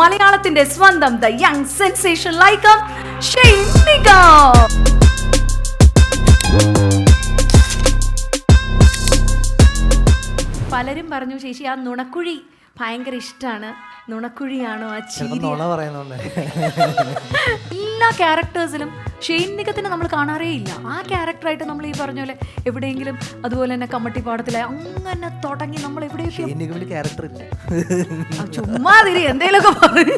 മലയാളത്തിന്റെ സ്വന്തം the young sensation ലൈക്കം ഷെയ്ൻ നിഗം. പലരും പറഞ്ഞു ചേച്ചി ആ നുണക്കുഴി ഭയങ്കര ഇഷ്ടമാണ്, നുണക്കുഴിയാണോ ആ ചിരി? എല്ലാ ക്യാരക്ടേഴ്സിലും ഷെയ്ൻ നിഗത്തിനെ നമ്മൾ കാണാറേ ഇല്ല. ആ ക്യാരക്ടറായിട്ട് നമ്മൾ ഈ പറഞ്ഞ പോലെ എവിടെയെങ്കിലും അതുപോലെ തന്നെ കമ്മട്ടിപ്പാടത്തിലെ അങ്ങനെ തുടങ്ങി നമ്മൾ എവിടെയൊക്കെ ചുമ്മാ എന്തേലൊക്കെ പറഞ്ഞു.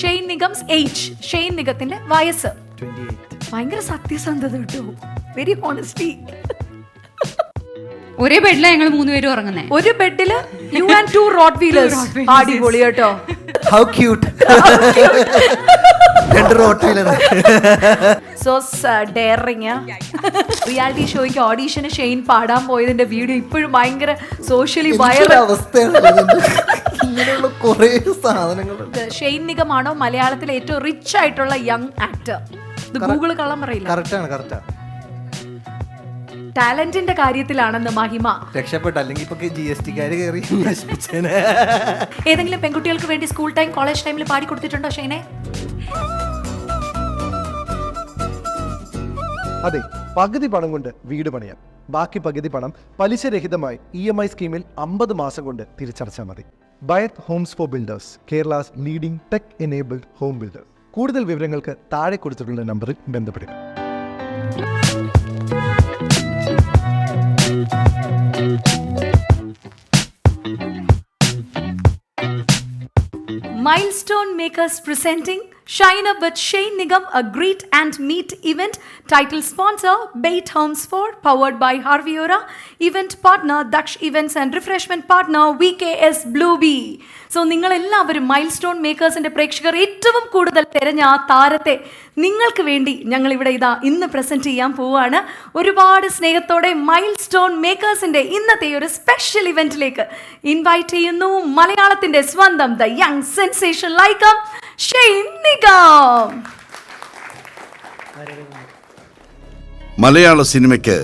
ഷെയ്ൻ നിഗംസ് ഏജ്, ഷെയ്ൻ നിഗത്തിന്റെ വയസ്സ് 28. ഭയങ്കര സത്യസന്ധത കേട്ടോ, വെരി ഹോണസ്റ്റി. ഒരേ ബെഡിലാണ് ഞങ്ങൾ 3 പേരും ഉറങ്ങുന്നത്. ഒരു ബെഡില് യു ആൻഡ് 2 റോട്ട് വീലേഴ്സ്. അടിപൊളി കേട്ടോ. How cute. So daring. Reality ഷോയ്ക്ക് ഓഡീഷന് ഷെയ്ൻ പാടാൻ പോയതിന്റെ വീഡിയോ ഇപ്പോഴും ഭയങ്കര സോഷ്യലി വൈറൽ അവസ്ഥയാണ്. ഷെയ്ൻ നിഗമാണോ മലയാളത്തിലെ ഏറ്റവും റിച്ച് ആയിട്ടുള്ള യങ് ആക്ടർ? ഇത് ഗൂഗിൾ കള്ളം പറയില്ല. കറക്റ്റാണ്. ടാലന്റിന്റെ കാര്യത്തിലാണെന്ന് മഹിമ രക്ഷപ്പെട്ടു. അല്ലെങ്കിൽ GST കയറി ഏതെങ്കിലും പെൺകുട്ടികൾക്ക് വേണ്ടി സ്കൂൾ ടൈം കോളേജ് ടൈമിൽ പാടി കൊടുത്തിട്ടുണ്ടോ ഷെയ്നെ? അതെ, പകുതി പണം കൊണ്ട് വീട് പണിയാം, ബാക്കി പകുതി പണം പലിശരഹിതമായി EMI സ്കീമിൽ 50 മാസം കൊണ്ട് തിരിച്ചടച്ചാൽ മതി. Bayath homes for builders, Kerala's leading tech enabled home builder. കൂടുതൽ വിവരങ്ങൾക്ക് താഴെ കൊടുത്തിട്ടുള്ള നമ്പറിൽ ബന്ധപ്പെടുക. Milestone Makers presenting Shine Up with Shane Nigam, a greet and meet event. Title sponsor Bait Homes for, powered by Harviora. Event partner Daksh Events and refreshment partner VKS Bluebee. So നിങ്ങളെല്ലാവരും milestone മേക്കേഴ്സിൻ്റെ പ്രേക്ഷകർ ഏറ്റവും കൂടുതൽ തിരഞ്ഞ ആ താരത്തെ നിങ്ങൾക്ക് വേണ്ടി ഞങ്ങളിവിടെ ഇന്ന് പ്രസൻറ്റ് ചെയ്യാൻ പോവുകയാണ്. ഒരുപാട് സ്നേഹത്തോടെ മൈൽസ്റ്റോൺ മേക്കേഴ്സിൻ്റെ ഇന്നത്തെ ഒരു സ്പെഷ്യൽ ഇവൻറ്റിലേക്ക് ഇൻവൈറ്റ് ചെയ്യുന്നു മലയാളത്തിൻ്റെ സ്വന്തം ദ യങ് സെൻസേഷൻ ലൈക്കം ഷെയ്ൻ നിഗം. മലയാള സിനിമയ്ക്ക്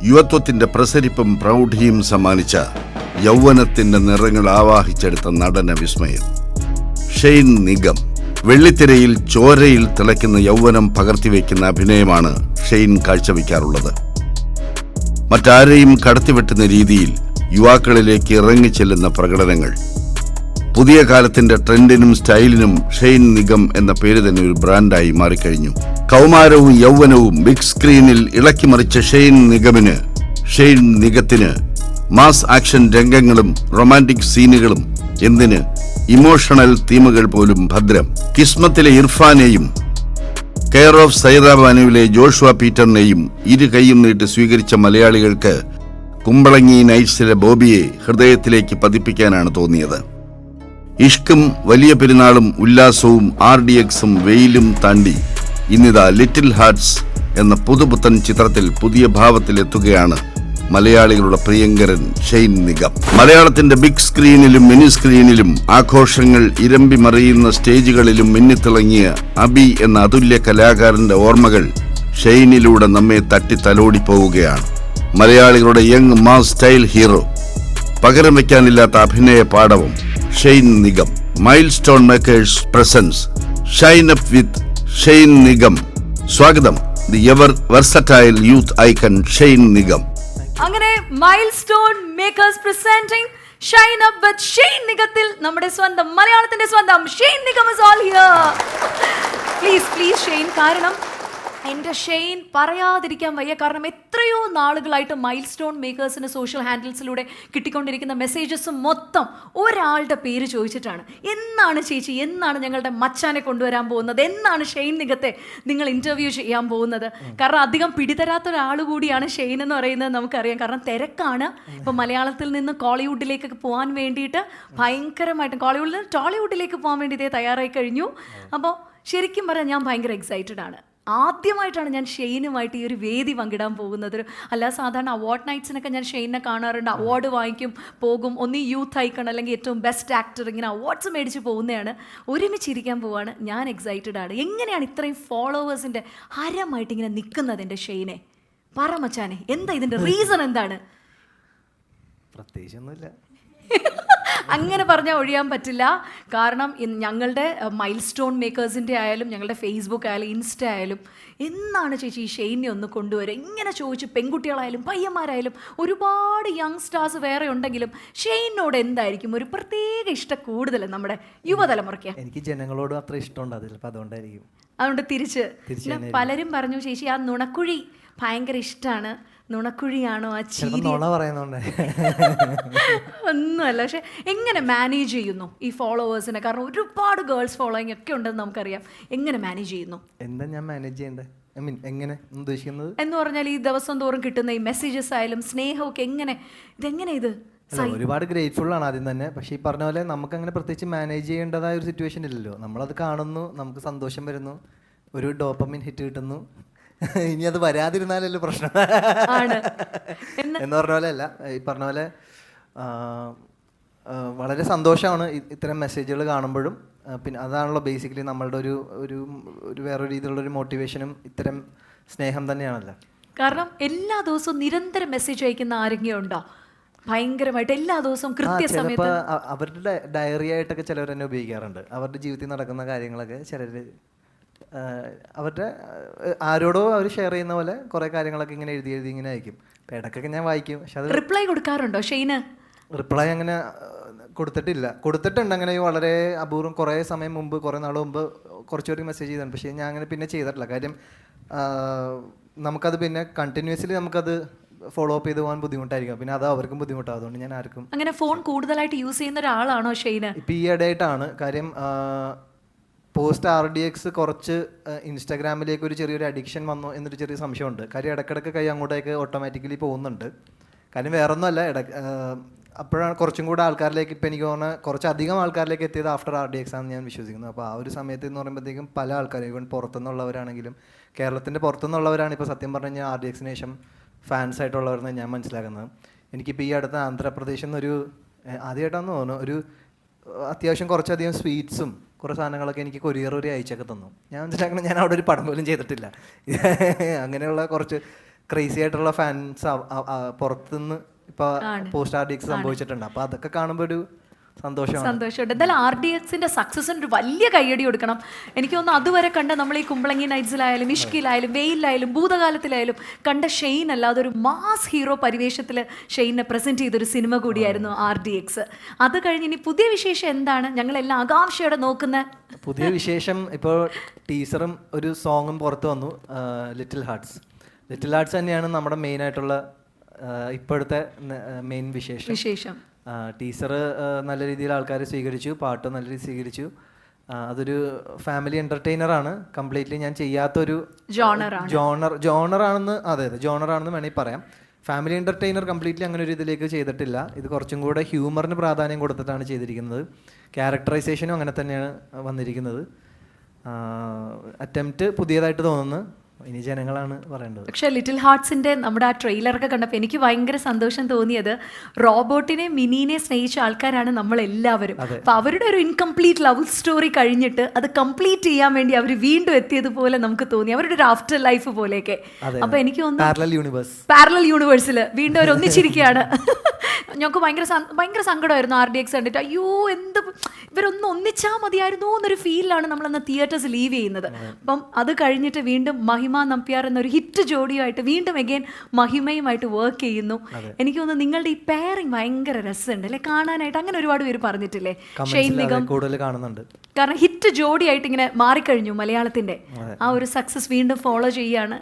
യുവത്വത്തിന്റെ പ്രസരിപ്പും പ്രൗഢിയും സമ്മാനിച്ച യൗവനത്തിന്റെ നിറങ്ങൾ ആവാഹിച്ചെടുത്ത നടന വിസ്മയം ഷെയ്ൻ നിഗം. വെള്ളിത്തിരയിൽ ചോരയിൽ തിളയ്ക്കുന്ന യൗവനം പകർത്തിവെക്കുന്ന അഭിനയമാണ് ഷെയ്ൻ കാഴ്ചവെക്കാറുള്ളത്. മറ്റാരെയും കടത്തിവെട്ടുന്ന രീതിയിൽ യുവാക്കളിലേക്ക് ഇറങ്ങിച്ചെല്ലുന്ന പ്രകടനങ്ങൾ. പുതിയ കാലത്തിന്റെ ട്രെൻഡിനും സ്റ്റൈലിനും ഷെയ്ൻ നിഗം എന്ന പേര് തന്നെ ഒരു ബ്രാൻഡായി മാറിക്കഴിഞ്ഞു. കൗമാരവും യൗവനവും ബിഗ് സ്ക്രീനിൽ ഇളക്കിമറിച്ച ഷെയ്ൻ നിഗത്തിന് മാസ് ആക്ഷൻ രംഗങ്ങളും റൊമാൻറ്റിക് സീനുകളും, എന്തിന് ഇമോഷണൽ തീമുകൾ പോലും ഭദ്രം. കിസ്മത്തിലെ ഇർഫാനെയും കെയർ ഓഫ് സൈറാബാനുവിലെ ജോഷുവ പീറ്ററിനെയും ഇരു കൈയും നീട്ടി സ്വീകരിച്ച മലയാളികൾക്ക് കുമ്പളങ്ങി നൈറ്റ്സിലെ ബോബിയെ ഹൃദയത്തിലേക്ക് പതിപ്പിക്കാനാണ് തോന്നിയത്. ഇഷ്കും വലിയ പെരുന്നാളും ഉല്ലാസവും RDXും വെയിലും താണ്ടി ഇന്നിതാ ലിറ്റിൽ ഹാർട്സ് എന്ന പുതുപുത്തൻ ചിത്രത്തിൽ പുതിയ ഭാവത്തിലെത്തുകയാണ് മലയാളികളുടെ പ്രിയങ്കരൻ ഷെയ്ൻ നിഗം. മലയാളത്തിന്റെ ബിഗ് സ്ക്രീനിലും മിനി സ്ക്രീനിലും ആഘോഷങ്ങൾ ഇരമ്പി മറിയുന്ന സ്റ്റേജുകളിലും മിന്നിത്തിളങ്ങിയ അബി എന്ന അതുല്യ കലാകാരന്റെ ഓർമ്മകൾ ഷെയ്നിലൂടെ നമ്മെ തട്ടി തലോടിപ്പോവുകയാണ്. മലയാളികളുടെ യങ് മാസ് സ്റ്റൈൽ ഹീറോ, പകരം വയ്ക്കാനില്ലാത്ത അഭിനയ പാടവം Shane Nigam. Milestone Makers presents shine up with Shane Nigam. സ്വാഗതം the ever versatile youth icon Shane Nigam. അങ്ങനെ Milestone Makers presenting shine up with Shane നിഗത്തിൽ നമ്മുടെ സ്വന്തം മലയാളത്തിന്റെ സ്വന്തം Shane Nigam is all here. Please Shane, കാരണം എൻ്റെ ഷെയ്ൻ പറയാതിരിക്കാൻ വയ്യ. കാരണം എത്രയോ നാളുകളായിട്ട് മൈൽസ്റ്റോൺ മേക്കേഴ്സിന് സോഷ്യൽ ഹാൻഡിൽസിലൂടെ കിട്ടിക്കൊണ്ടിരിക്കുന്ന മെസ്സേജസും മൊത്തം ഒരാളുടെ പേര് ചോദിച്ചിട്ടാണ്. എന്നാണ് ചേച്ചി, എന്നാണ് ഞങ്ങളുടെ മച്ചാനെ കൊണ്ടുവരാൻ പോകുന്നത്, എന്നാണ് ഷെയ്ൻ നിഗത്തെ നിങ്ങൾ ഇൻ്റർവ്യൂ ചെയ്യാൻ പോകുന്നത്? കാരണം അധികം പിടിതരാത്ത ഒരാൾ കൂടിയാണ് ഷെയ്ൻ എന്ന് പറയുന്നത് നമുക്കറിയാം. കാരണം തിരക്കാണ്. ഇപ്പോൾ മലയാളത്തിൽ നിന്ന് കോളിവുഡിലേക്ക് പോകാൻ വേണ്ടിയിട്ട് ഭയങ്കരമായിട്ടും, കോളിവുഡിൽ നിന്ന് ടോളിവുഡിലേക്ക് പോകാൻ വേണ്ടി ഇതേ തയ്യാറായി കഴിഞ്ഞു. അപ്പോൾ ശരിക്കും പറഞ്ഞാൽ ഞാൻ ഭയങ്കര എക്സൈറ്റഡ് ആണ്. ആദ്യമായിട്ടാണ് ഞാൻ ഷെയ്നുമായിട്ട് ഈ ഒരു വേദി പങ്കിടാൻ പോകുന്നത്. അല്ല, സാധാരണ അവാർഡ് നൈറ്റ്സിനൊക്കെ ഞാൻ ഷെയ്നെ കാണാറുണ്ട്. അവാർഡ് വാങ്ങിക്കും, പോകും, ഒന്നീ യൂത്ത് ഐക്കൺ അല്ലെങ്കിൽ ഏറ്റവും ബെസ്റ്റ് ആക്ടർ, ഇങ്ങനെ അവാർഡ്സ് മേടിച്ച് പോകുന്നതാണ്. ഒരുമിച്ചിരിക്കാൻ പോവാണ്. ഞാൻ എക്സൈറ്റഡ് ആണ്. എങ്ങനെയാണ് ഇത്രയും ഫോളോവേഴ്സിൻ്റെ ഹരമായിട്ട് ഇങ്ങനെ നിൽക്കുന്നത് എൻ്റെ ഷെയ്നെ? പറ മച്ചാനെ, എന്താ ഇതിൻ്റെ റീസൺ എന്താണ്? പ്രത്യേകിച്ചൊന്നുമില്ല. അങ്ങനെ പറഞ്ഞാൽ ഒഴിയാൻ പറ്റില്ല. കാരണം ഞങ്ങളുടെ മൈൽ സ്റ്റോൺ മേക്കേഴ്സിൻ്റെ ആയാലും ഞങ്ങളുടെ ഫേസ്ബുക്ക് ആയാലും ഇൻസ്റ്റ ആയാലും എന്നാണ് ചേച്ചി ഈ ഷെയ്നെ ഒന്ന് കൊണ്ടുവരിക ഇങ്ങനെ ചോദിച്ചു. പെൺകുട്ടികളായാലും പയ്യന്മാരായാലും ഒരുപാട് യങ് സ്റ്റാർസ് വേറെ ഉണ്ടെങ്കിലും ഷെയ്നോട് എന്തായിരിക്കും ഒരു പ്രത്യേക ഇഷ്ടം കൂടുതൽ നമ്മുടെ യുവതലമുറയ്ക്ക്? എനിക്ക് ജനങ്ങളോട് അത്ര ഇഷ്ടമുണ്ട്, അതിലിപ്പോൾ അതുകൊണ്ടായിരിക്കും. അതുകൊണ്ട് പിന്നെ പലരും പറഞ്ഞു ചേച്ചി ആ നുണക്കുഴി ഭയങ്കര ഇഷ്ടമാണ്, നുണക്കുഴിയാണോ ആ ചിരി? നുണ പറയുന്നുണ്ട്. ഒന്നുമല്ല. പക്ഷെ എങ്ങനെ മാനേജ് ചെയ്യുന്നു ഈ ഫോളോവേഴ്സിനെ? കാരണം ഒരുപാട് ഗേൾസ് ഫോളോയിങ് ഒക്കെ ഉണ്ടെന്ന് നമുക്കറിയാം. എങ്ങനെ മാനേജ് ചെയ്യുന്നു? എന്താ ഞാൻ മാനേജ് ചെയ്യേണ്ടത്? ഐ മീൻ എങ്ങനെ ഉദ്ദേശിക്കുന്നത് എന്ന് പറഞ്ഞാൽ ഈ ദിവസം തോറും കിട്ടുന്ന ഈ മെസ്സേജസ് ആയാലും സ്നേഹമൊക്കെ ഇതെങ്ങനെ ഇത്? ഒരുപാട് ഗ്രേറ്റ്ഫുൾ ആണ് ആദ്യം തന്നെ. പക്ഷേ ഈ പറഞ്ഞ പോലെ നമുക്ക് അങ്ങനെ പ്രത്യേകിച്ച് മാനേജ് ചെയ്യേണ്ടതായ ഒരു സിറ്റുവേഷൻ ഇല്ലല്ലോ. നമ്മളത് കാണുന്നു, നമുക്ക് സന്തോഷം വരുന്നു, ഒരു ഡോപ്പമിൻ ഹിറ്റ് കിട്ടുന്നു. ഇനി അത് വരാതിരുന്നാലല്ലോ പ്രശ്നം. എന്ന് പറഞ്ഞ പോലെ അല്ല, ഈ പറഞ്ഞ പോലെ വളരെ സന്തോഷമാണ് ഇത്തരം മെസ്സേജുകൾ കാണുമ്പോഴും. പിന്നെ അതാണല്ലോ ബേസിക്കലി നമ്മളുടെ ഒരു വേറൊരു രീതിയിലുള്ളൊരു മോട്ടിവേഷനും ഇത്തരം സ്നേഹം തന്നെയാണല്ലോ. കാരണം എല്ലാ ദിവസവും നിരന്തരം മെസ്സേജ് അയക്കുന്ന ആരെങ്കിലും ഉണ്ടോ? ഭയങ്കരമായിട്ട് എല്ലാ ദിവസവും കൃത്യസമയത്ത് അവരുടെ ഡയറി ആയിട്ടൊക്കെ ചിലവർ തന്നെ ഉപയോഗിക്കാറുണ്ട്. അവരുടെ ജീവിതത്തിൽ നടക്കുന്ന കാര്യങ്ങളൊക്കെ ചിലർ അവരുടെ ആരോടോ അവർ ഷെയർ ചെയ്യുന്ന പോലെ കുറേ കാര്യങ്ങളൊക്കെ ഇങ്ങനെ എഴുതി ഇങ്ങനെ അയക്കും. അപ്പം ഇടയ്ക്കൊക്കെ ഞാൻ വായിക്കും. പക്ഷെ അത് റിപ്ലൈ കൊടുക്കാറുണ്ടോ ഷെയ്ന്? റിപ്ലൈ അങ്ങനെ കൊടുത്തിട്ടുണ്ട്. അങ്ങനെ വളരെ അപൂർവം കുറേ സമയം മുമ്പ്, കുറേ നാൾ മുമ്പ് കുറച്ചുപേർക്ക് മെസ്സേജ് ചെയ്തിട്ടുണ്ട്. പക്ഷേ ഞാൻ അങ്ങനെ പിന്നെ ചെയ്തിട്ടില്ല. കാര്യം നമുക്കത് പിന്നെ കണ്ടിന്യൂസ്ലി നമുക്കത് ഫോളോ അപ്പ് ചെയ്ത് പോകാൻ ബുദ്ധിമുട്ടായിരിക്കും. പിന്നെ അത് അവർക്കും ബുദ്ധിമുട്ടാണ്. അതുകൊണ്ട് ഞാൻ ആർക്കും. അങ്ങനെ ഫോൺ കൂടുതലായിട്ട് യൂസ് ചെയ്യുന്ന ഒരാളാണോ ഷെയ്ന്? ഇപ്പം ഈ ഇടയായിട്ടാണ്. കാര്യം പോസ്റ്റ് RDX കുറച്ച് ഇൻസ്റ്റാഗ്രാമിലേക്ക് ഒരു ചെറിയൊരു അഡിക്ഷൻ വന്നു എന്നൊരു ചെറിയ സംശയമുണ്ട്. കാര്യം ഇടയ്ക്കിടയ്ക്ക് കൈ അങ്ങോട്ടേക്ക് ഓട്ടോമാറ്റിക്കലി പോകുന്നുണ്ട്. കാര്യം വേറൊന്നുമല്ല, അപ്പോഴാണ് കുറച്ചും കൂടെ ആൾക്കാരിലേക്ക്, ഇപ്പം എനിക്ക് തോന്നുന്നത് കുറച്ചധികം ആൾക്കാരിലേക്ക് എത്തിയത് ആഫ്റ്റർ RDX ആണെന്ന് ഞാൻ വിശ്വസിക്കുന്നു. അപ്പോൾ ആ ഒരു സമയത്ത് എന്ന് പറയുമ്പോഴത്തേക്കും പല ആൾക്കാരും, ഇവൻ പുറത്തുനിന്നുള്ളവരാണെങ്കിലും കേരളത്തിൻ്റെ പുറത്തുനിന്നുള്ളവരാണ് ഇപ്പോൾ സത്യം പറഞ്ഞു കഴിഞ്ഞാൽ RDXന് ശേഷം ഫാൻസ് ആയിട്ടുള്ളവരെന്ന് ഞാൻ മനസ്സിലാക്കുന്നത്. എനിക്കിപ്പോൾ ഈ അടുത്ത ആന്ധ്രാപ്രദേശിൽ നിന്നൊരു ആദ്യമായിട്ടാണെന്ന് തോന്നുന്നു ഒരു അത്യാവശ്യം കുറച്ചധികം സ്വീറ്റ്സും കുറേ സാധനങ്ങളൊക്കെ എനിക്ക് കൊറിയർ വരെ അയച്ചൊക്കെ തന്നു. ഞാൻ മനസ്സിലാക്കണം, ഞാൻ അവിടെ ഒരു പടം പോലും ചെയ്തിട്ടില്ല. അങ്ങനെയുള്ള കുറച്ച് ക്രേസി ആയിട്ടുള്ള ഫാൻസ് പുറത്തുനിന്ന് ഇപ്പോൾ പോസ്റ്റ് RDX സംഭവിച്ചിട്ടുണ്ട്. അപ്പോൾ അതൊക്കെ കാണുമ്പോൾ ഒരു സന്തോഷമുണ്ട്. എന്തായാലും RDXന്റെ സക്സസിന് ഒരു വലിയ കയ്യടി കൊടുക്കണം. എനിക്ക് തോന്നുന്നു അതുവരെ കണ്ട നമ്മൾ ഈ കുമ്പളങ്ങി നൈറ്റ്സിലായാലും ഇഷ്കിലായാലും വെയിലായാലും ഭൂതകാലത്തിലായാലും കണ്ട ഷെയ്ൻ അല്ലാതെ ഒരു മാസ് ഹീറോ പരിവേഷത്തിൽ ഷെയ്നെ പ്രസന്റ് ചെയ്തൊരു സിനിമ കൂടിയായിരുന്നു RDX. അത് കഴിഞ്ഞ് ഇനി പുതിയ വിശേഷം എന്താണ്? ഞങ്ങളെല്ലാം ആകാംക്ഷയോടെ നോക്കുന്ന പുതിയ വിശേഷം. ഇപ്പോൾ ടീസറും ഒരു സോങ്ങും പുറത്തു വന്നു, ലിറ്റിൽ ഹാർട്ട്സ് തന്നെയാണ് നമ്മുടെ മെയിൻ ആയിട്ടുള്ള ഇപ്പോഴത്തെ മെയിൻ വിശേഷം. ടീസർ നല്ല രീതിയിൽ ആൾക്കാർ സ്വീകരിച്ചു, പാട്ട് നല്ല രീതിയിൽ സ്വീകരിച്ചു. അതൊരു ഫാമിലി എൻ്റർടൈനറാണ്. കംപ്ലീറ്റ്ലി ഞാൻ ചെയ്യാത്തൊരു ജോണറാണെന്ന് വേണമെങ്കിൽ പറയാം. ഫാമിലി എൻ്റർടൈനർ കംപ്ലീറ്റ്ലി അങ്ങനെ ഒരു ഇതിലേക്ക് ചെയ്തിട്ടില്ല. ഇത് കുറച്ചും കൂടെ ഹ്യൂമറിന് പ്രാധാന്യം കൊടുത്തിട്ടാണ് ചെയ്തിരിക്കുന്നത്. ക്യാരക്ടറൈസേഷനും അങ്ങനെ തന്നെയാണ് വന്നിരിക്കുന്നത്. അറ്റംപ്റ്റ് പുതിയതായിട്ട് തോന്നുന്നു. ഇനി ജനങ്ങളാണ് പറയേണ്ടത്. പക്ഷേ ലിറ്റിൽ ഹാർട്ട്സിന്റെ നമ്മുടെ ആ ട്രെയിലറൊക്കെ കണ്ടപ്പോൾ എനിക്ക് ഭയങ്കര സന്തോഷം തോന്നിയത് റോബോട്ടിനെ മിനിനെ സ്നേഹിച്ച ആൾക്കാരാണ് നമ്മളെല്ലാവരും. അപ്പം അവരുടെ ഒരു ഇൻകംപ്ലീറ്റ് ലവ് സ്റ്റോറി കഴിഞ്ഞിട്ട് അത് കംപ്ലീറ്റ് ചെയ്യാൻ വേണ്ടി അവർ വീണ്ടും എത്തിയതുപോലെ നമുക്ക് തോന്നി. അവരുടെ ഒരു ആഫ്റ്റർ ലൈഫ് പോലെയൊക്കെ. അപ്പം എനിക്ക് തോന്നുന്നു പാരലൽ യൂണിവേഴ്സിൽ വീണ്ടും അവർ ഒന്നിച്ചിരിക്കുകയാണ്. ഞങ്ങൾക്ക് ഭയങ്കര സങ്കടമായിരുന്നു RDX കണ്ടിട്ട്. അയ്യോ, എന്ത് ഇവരൊന്നും ഒന്നിച്ചാൽ മതിയായിരുന്നു എന്നൊരു ഫീലിലാണ് നമ്മളന്ന് തിയേറ്റേഴ്സ് ലീവ് ചെയ്യുന്നത്. അപ്പം അത് കഴിഞ്ഞിട്ട് വീണ്ടും മഹിമ നമ്പ്യാർ എന്നൊരു ഹിറ്റ് ജോഡിയുമായിട്ട് വീണ്ടും അഗൈൻ മഹിമയുമായിട്ട് വർക്ക് ചെയ്യുന്നു. എനിക്ക് തോന്നുന്നു നിങ്ങളുടെ ഈ പെയറിങ് ഭയങ്കര രസമുണ്ട് അല്ലെ കാണാനായിട്ട്. അങ്ങനെ ഒരുപാട് പേര് പറഞ്ഞിട്ടില്ലേ ഷെയ്ൻ നിഗം കൂടുതൽ കാണുന്നുണ്ട്. കാരണം ഹിറ്റ് ജോഡിയായിട്ട് ഇങ്ങനെ മാറിക്കഴിഞ്ഞു മലയാളത്തിന്റെ. ആ ഒരു സക്സസ് വീണ്ടും ഫോളോ ചെയ്യാണ്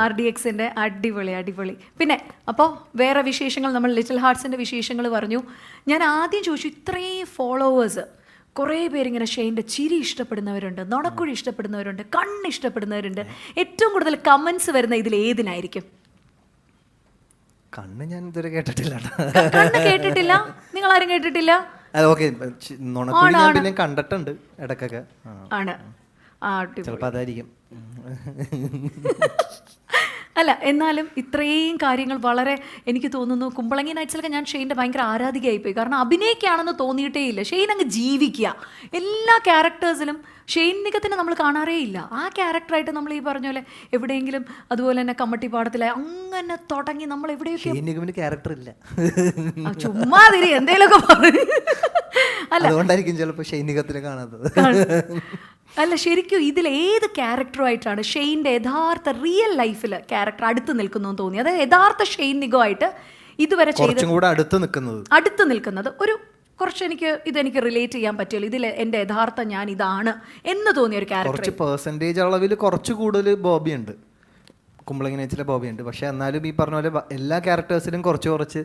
RDXന്റെ. അടിപൊളി. പിന്നെ അപ്പോൾ വേറെ വിശേഷങ്ങൾ, നമ്മൾ ലിറ്റിൽ ഹാർട്ട്സിൻ്റെ വിശേഷങ്ങൾ പറഞ്ഞു. ഞാൻ ആദ്യം ചോദിച്ചു, ഇത്രയും ഫോളോവേഴ്സ്, കുറേ പേരിങ്ങനെ ഷെയ്ൻ്റെ ചിരി ഇഷ്ടപ്പെടുന്നവരുണ്ട്, നുണക്കുഴി ഇഷ്ടപ്പെടുന്നവരുണ്ട്, കണ്ണ് ഇഷ്ടപ്പെടുന്നവരുണ്ട്. ഏറ്റവും കൂടുതൽ കമൻസ് വരുന്ന ഇതിൽ ഏതിനായിരിക്കും? കണ്ണ് ഞാൻ ഇതുവരെ കേട്ടിട്ടില്ല. കേട്ടിട്ടില്ല? നിങ്ങൾ ആരും കേട്ടിട്ടില്ല? പിന്നെ കണ്ടിട്ടുണ്ട് ഇടയ്ക്കൊക്കെ. ആണ്. ചിലപ്പോൾ അതായിരിക്കും. അല്ല എന്നാലും ഇത്രയും കാര്യങ്ങൾ വളരെ എനിക്ക് തോന്നുന്നു കുമ്പളങ്ങി നൈറ്റ്സിലൊക്കെ ഞാൻ ഷെയ്ൻ്റെ ഭയങ്കര ആരാധികയായിപ്പോയി. കാരണം അഭിനയിക്കുകയാണെന്ന് തോന്നിയിട്ടേ ഇല്ല. ഷെയ്ൻ അങ്ങ് ജീവിക്കുക എല്ലാ ക്യാരക്ടേഴ്സിലും. ഷെയ്ൻ നിഗത്തിനെ നമ്മൾ കാണാറേ ഇല്ല. ആ ക്യാരക്ടറായിട്ട് നമ്മൾ ഈ പറഞ്ഞ പോലെ എവിടെയെങ്കിലും അതുപോലെ തന്നെ കമ്മട്ടിപ്പാടത്തിലെ അങ്ങനെ തുടങ്ങി നമ്മൾ എവിടെയൊക്കെ ഷെയ്ൻ നിഗമിന് ക്യാരക്ടർ ഇല്ല. ചുമ്മാ തിരി എന്തേലൊക്കെ പറഞ്ഞു. അല്ല അതുകൊണ്ടായിരിക്കും ചിലപ്പോൾ ഷെയ്ൻ നിഗത്തിനെ കാണാത്തത്. അല്ല ശരിക്കും ഇതിൽ ഏത് ക്യാരക്ടറുമായിട്ടാണ് ഷെയ്ൻ്റെ യഥാർത്ഥ റിയൽ ലൈഫിൽ ക്യാരക്ടർ അടുത്ത് നിൽക്കുന്നു എന്ന് തോന്നി? അതായത് യഥാർത്ഥ ഷെയ്ൻ നിഗമായിട്ട് ഇതുവരെ കുറച്ചും കൂടെ അടുത്ത് നിൽക്കുന്നത് ഒരു കുറച്ച് ഇതെനിക്ക് റിലേറ്റ് ചെയ്യാൻ പറ്റില്ല. ഇതിൽ എൻ്റെ യഥാർത്ഥ ഞാൻ ഇതാണ് എന്ന് തോന്നിയ ഒരു ക്യാരക്ടർ. കുറച്ച് പെർസെൻറ്റേജ് അളവിൽ കുറച്ച് കൂടുതൽ ബോബി ഉണ്ട്, കുമ്പളങ്ങി നൈറ്റ്സിലെ ബോബി ഉണ്ട്. പക്ഷെ എന്നാലും ഈ പറഞ്ഞ പോലെ എല്ലാ ക്യാരക്ടേഴ്സിലും കുറച്ച്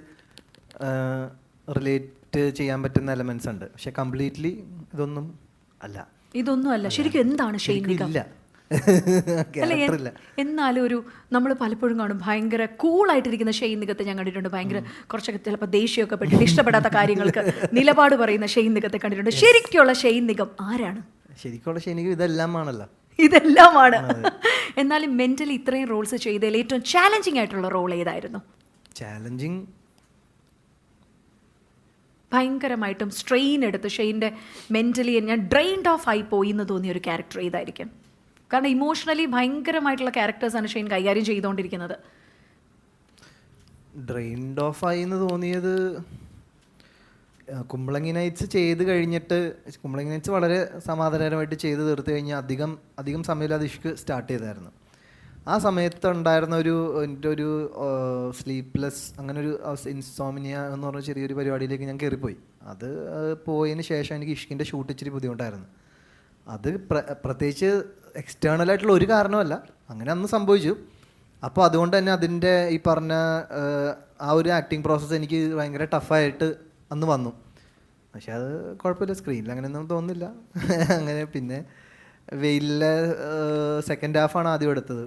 റിലേറ്റ് ചെയ്യാൻ പറ്റുന്ന എലമെന്റ്സ് ഉണ്ട്. പക്ഷെ കംപ്ലീറ്റ്ലി ഇതൊന്നും അല്ല. ശരിക്കും എന്താണ് ഷെയ്ൻ നിഗം? എന്നാലും നമ്മൾ പലപ്പോഴും കാണും ഭയങ്കര കൂളായിട്ടിരിക്കുന്ന ഷെയ്ൻ നിഗത്തെ ഞാൻ കണ്ടിട്ടുണ്ട്. ഭയങ്കര കുറച്ചൊക്കെ ചിലപ്പോൾ ദേഷ്യമൊക്കെ പെട്ടിട്ട് ഇഷ്ടപ്പെടാത്ത കാര്യങ്ങൾക്ക് നിലപാട് പറയുന്ന ഷെയ്ൻ നിഗത്തെ കണ്ടിട്ടുണ്ട്. ശരിക്കുള്ള ഷെയ്ൻ നിഗം ആരാണ്? ശരിക്കുള്ള ഷെയ്ൻ നിഗം ഇതെല്ലാമാണല്ലോ. ഇതെല്ലാമാണ്. എന്നാലും മെന്റലി ഇത്രയും റോൾസ് ചെയ്തതിൽ ഏറ്റവും ചാലഞ്ചിങ് ആയിട്ടുള്ള റോൾ ഏതായിരുന്നു? ചാലഞ്ചിങ് ഭയങ്കരമായിട്ടും സ്ട്രെയിൻ എടുത്ത് ഷെയ്ൻ്റെ മെൻ്റലി ഞാൻ ഡ്രെയിൻഡ് ഓഫ് ആയി പോയി എന്ന് തോന്നിയ ഒരു ക്യാരക്ടർ ഏതായിരിക്കും? കാരണം ഇമോഷണലി ഭയങ്കരമായിട്ടുള്ള ക്യാരക്ടേഴ്സാണ് ഷെയ്ൻ കൈകാര്യം ചെയ്തുകൊണ്ടിരിക്കുന്നത്. ഡ്രെയിൻഡ് ഓഫ് ആയി എന്ന് തോന്നിയത് കുമ്പളങ്ങി നൈറ്റ്സ് ചെയ്ത് കഴിഞ്ഞിട്ട്, കുമ്പളങ്ങി നൈറ്റ്സ് വളരെ സമാധാനപരമായിട്ട് ചെയ്ത് തീർത്ത് കഴിഞ്ഞാൽ അധികം സമയമില്ലാതെ ഇഷ്ക് സ്റ്റാർട്ട് ചെയ്തായിരുന്നു. ആ സമയത്ത് ഉണ്ടായിരുന്ന എൻ്റെ ഒരു സ്ലീപ്ലെസ് അങ്ങനെ ഒരു ഇൻസോമിനിയ എന്ന് പറഞ്ഞ ചെറിയൊരു പരിപാടിയിലേക്ക് ഞാൻ കയറിപ്പോയി. അത് പോയതിന് ശേഷം എനിക്ക് ഇഷ്കിൻ്റെ ഷൂട്ട് ഇച്ചിരി ബുദ്ധിമുട്ടായിരുന്നു. അത് പ്രത്യേകിച്ച് എക്സ്റ്റേണലായിട്ടുള്ള ഒരു കാരണമല്ല, അങ്ങനെ അന്ന് സംഭവിച്ചു. അപ്പോൾ അതുകൊണ്ട് തന്നെ അതിൻ്റെ ഈ പറഞ്ഞ ആ ഒരു ആക്ടിങ് പ്രോസസ്സ് എനിക്ക് ഭയങ്കര ടഫായിട്ട് അന്ന് വന്നു. പക്ഷെ അത് കുഴപ്പമില്ല, സ്ക്രീനിൽ അങ്ങനെയൊന്നും തോന്നുന്നില്ല. അങ്ങനെ പിന്നെ വെയിലിലെ സെക്കൻഡ് ഹാഫാണ് ആദ്യം എടുത്തത്.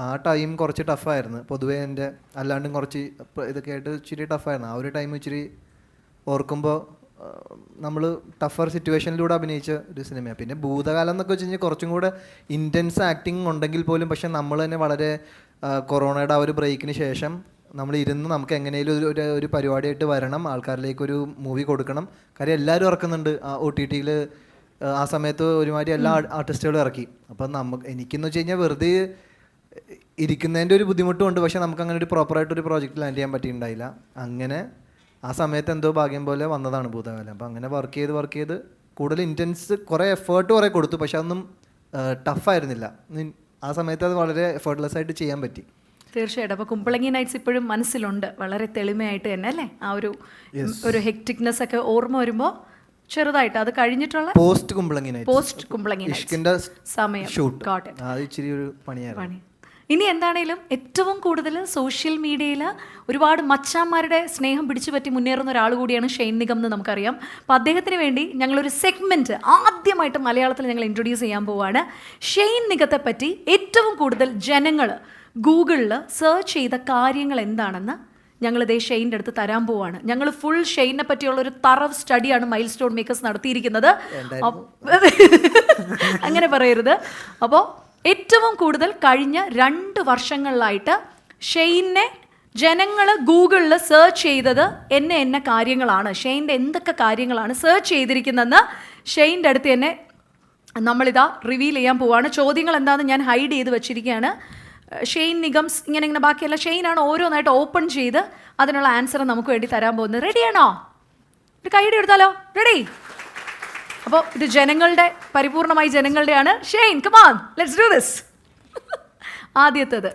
ആ ടൈം കുറച്ച് ടഫായിരുന്നു പൊതുവേ. എൻ്റെ അല്ലാണ്ടും കുറച്ച് ഇതൊക്കെ ആയിട്ട് ഇച്ചിരി ടഫായിരുന്നു. ആ ഒരു ടൈം ഇച്ചിരി ഓർക്കുമ്പോൾ നമ്മൾ ടഫർ സിറ്റുവേഷനിലൂടെ അഭിനയിച്ച ഒരു സിനിമയാണ്. പിന്നെ ഭൂതകാലം എന്നൊക്കെ വെച്ച് കഴിഞ്ഞാൽ കുറച്ചും കൂടെ ഇൻറ്റൻസ് ആക്ടിങ് ഉണ്ടെങ്കിൽ പോലും പക്ഷെ നമ്മൾ തന്നെ വളരെ കൊറോണയുടെ ആ ഒരു ബ്രേക്കിന് ശേഷം നമ്മൾ ഇരുന്ന് നമുക്ക് എങ്ങനെയും ഒരു പരിപാടിയായിട്ട് വരണം, ആൾക്കാരിലേക്കൊരു മൂവി കൊടുക്കണം. കാര്യം എല്ലാവരും ഇറക്കുന്നുണ്ട് OTT-യിൽ. ആ സമയത്ത് ഒരുമാതിരി എല്ലാ ആർട്ടിസ്റ്റുകളും ഇറക്കി. അപ്പം എനിക്കെന്ന് വെച്ച് കഴിഞ്ഞാൽ വെറുതെ ഇരിക്കുന്നതിൻ്റെ ഒരു ബുദ്ധിമുട്ടുമുണ്ട്. പക്ഷെ നമുക്ക് അങ്ങനെ ഒരു പ്രോപ്പറായിട്ടൊരു പ്രോജക്റ്റ് ലാൻഡ് ചെയ്യാൻ പറ്റിയിട്ടുണ്ടായില്ല. അങ്ങനെ ആ സമയത്ത് എന്തോ ഭാഗ്യം പോലെ വന്നതാണ് ഭൂതകാലം. അപ്പം അങ്ങനെ വർക്ക് ചെയ്ത് കൂടുതൽ ഇൻറ്റൻസ് കുറേ എഫേർട്ട് കുറേ കൊടുത്തു. പക്ഷെ അതൊന്നും ടഫായിരുന്നില്ല. ആ സമയത്ത് അത് വളരെ എഫേർട്ട്ലെസ് ആയിട്ട് ചെയ്യാൻ പറ്റി. തീർച്ചയായിട്ടും. അപ്പോൾ കുമ്പളങ്ങി നൈറ്റ്സ് ഇപ്പോഴും മനസ്സിലുണ്ട് വളരെ തെളിമയായിട്ട് തന്നെ അല്ലേ? ആ ഒരു ഹെക്ടിക്നെസ് ഒക്കെ ഓർമ്മ വരുമ്പോൾ ചെറുതായിട്ട് അത് കഴിഞ്ഞിട്ടുള്ള പോസ്റ്റ് കുമ്പളങ്ങി നൈറ്റ്സ് സമയം ഇച്ചിരി ഒരു പണിയായിരുന്നു. ഇനി എന്താണേലും ഏറ്റവും കൂടുതൽ സോഷ്യൽ മീഡിയയിൽ ഒരുപാട് മച്ചാന്മാരുടെ സ്നേഹം പിടിച്ചു പറ്റി മുന്നേറുന്ന ഒരാൾ കൂടിയാണ് ഷെയ്ൻ നിഗം എന്ന് നമുക്കറിയാം. അപ്പോൾ അദ്ദേഹത്തിന് വേണ്ടി ഞങ്ങളൊരു സെഗ്മെൻറ്റ് ആദ്യമായിട്ട് മലയാളത്തിൽ ഞങ്ങൾ ഇൻട്രൊഡ്യൂസ് ചെയ്യാൻ പോവുകയാണ്. ഷെയ്ൻ നിഗത്തെ പറ്റി ഏറ്റവും കൂടുതൽ ജനങ്ങൾ ഗൂഗിളിൽ സെർച്ച് ചെയ്ത കാര്യങ്ങൾ എന്താണെന്ന് ഞങ്ങളിതേ ഷെയ്ൻ്റെ അടുത്ത് തരാൻ പോവാണ്. ഞങ്ങൾ ഫുൾ ഷെയ്നെ പറ്റിയുള്ള ഒരു തറവ് സ്റ്റഡിയാണ് മൈൽ സ്റ്റോൺ മേക്കേഴ്സ് നടത്തിയിരിക്കുന്നത്. അങ്ങനെ പറയരുത്. അപ്പോൾ ഏറ്റവും കൂടുതൽ കഴിഞ്ഞ 2 വർഷങ്ങളിലായിട്ട് ഷെയ്നെ ജനങ്ങൾ ഗൂഗിളിൽ സെർച്ച് ചെയ്തത് എന്ന കാര്യങ്ങളാണ്, ഷെയ്ൻ്റെ എന്തൊക്കെ കാര്യങ്ങളാണ് സെർച്ച് ചെയ്തിരിക്കുന്നതെന്ന് ഷെയ്ൻ്റെ അടുത്ത് തന്നെ നമ്മളിതാ റിവീൽ ചെയ്യാൻ പോവാണ്. ചോദ്യങ്ങൾ എന്താണെന്ന് ഞാൻ ഹൈഡ് ചെയ്ത് വെച്ചിരിക്കുകയാണ്. ഷെയ്ൻ നിഗംസ് ഇങ്ങനെ ബാക്കിയല്ല, ഷെയ്നാണ് ഓരോന്നായിട്ട് ഓപ്പൺ ചെയ്ത് അതിനുള്ള ആൻസർ നമുക്ക് വേണ്ടി തരാൻ പോകുന്നത്. റെഡിയാണോ? ഒരു കൈയ്യടി എടുത്താലോ? റെഡി? അപ്പോൾ ഇത് പരിപൂർണമായി ജനങ്ങളുടെയാണ്. Shane, come on, let's do this. ആദ്യത്തേത്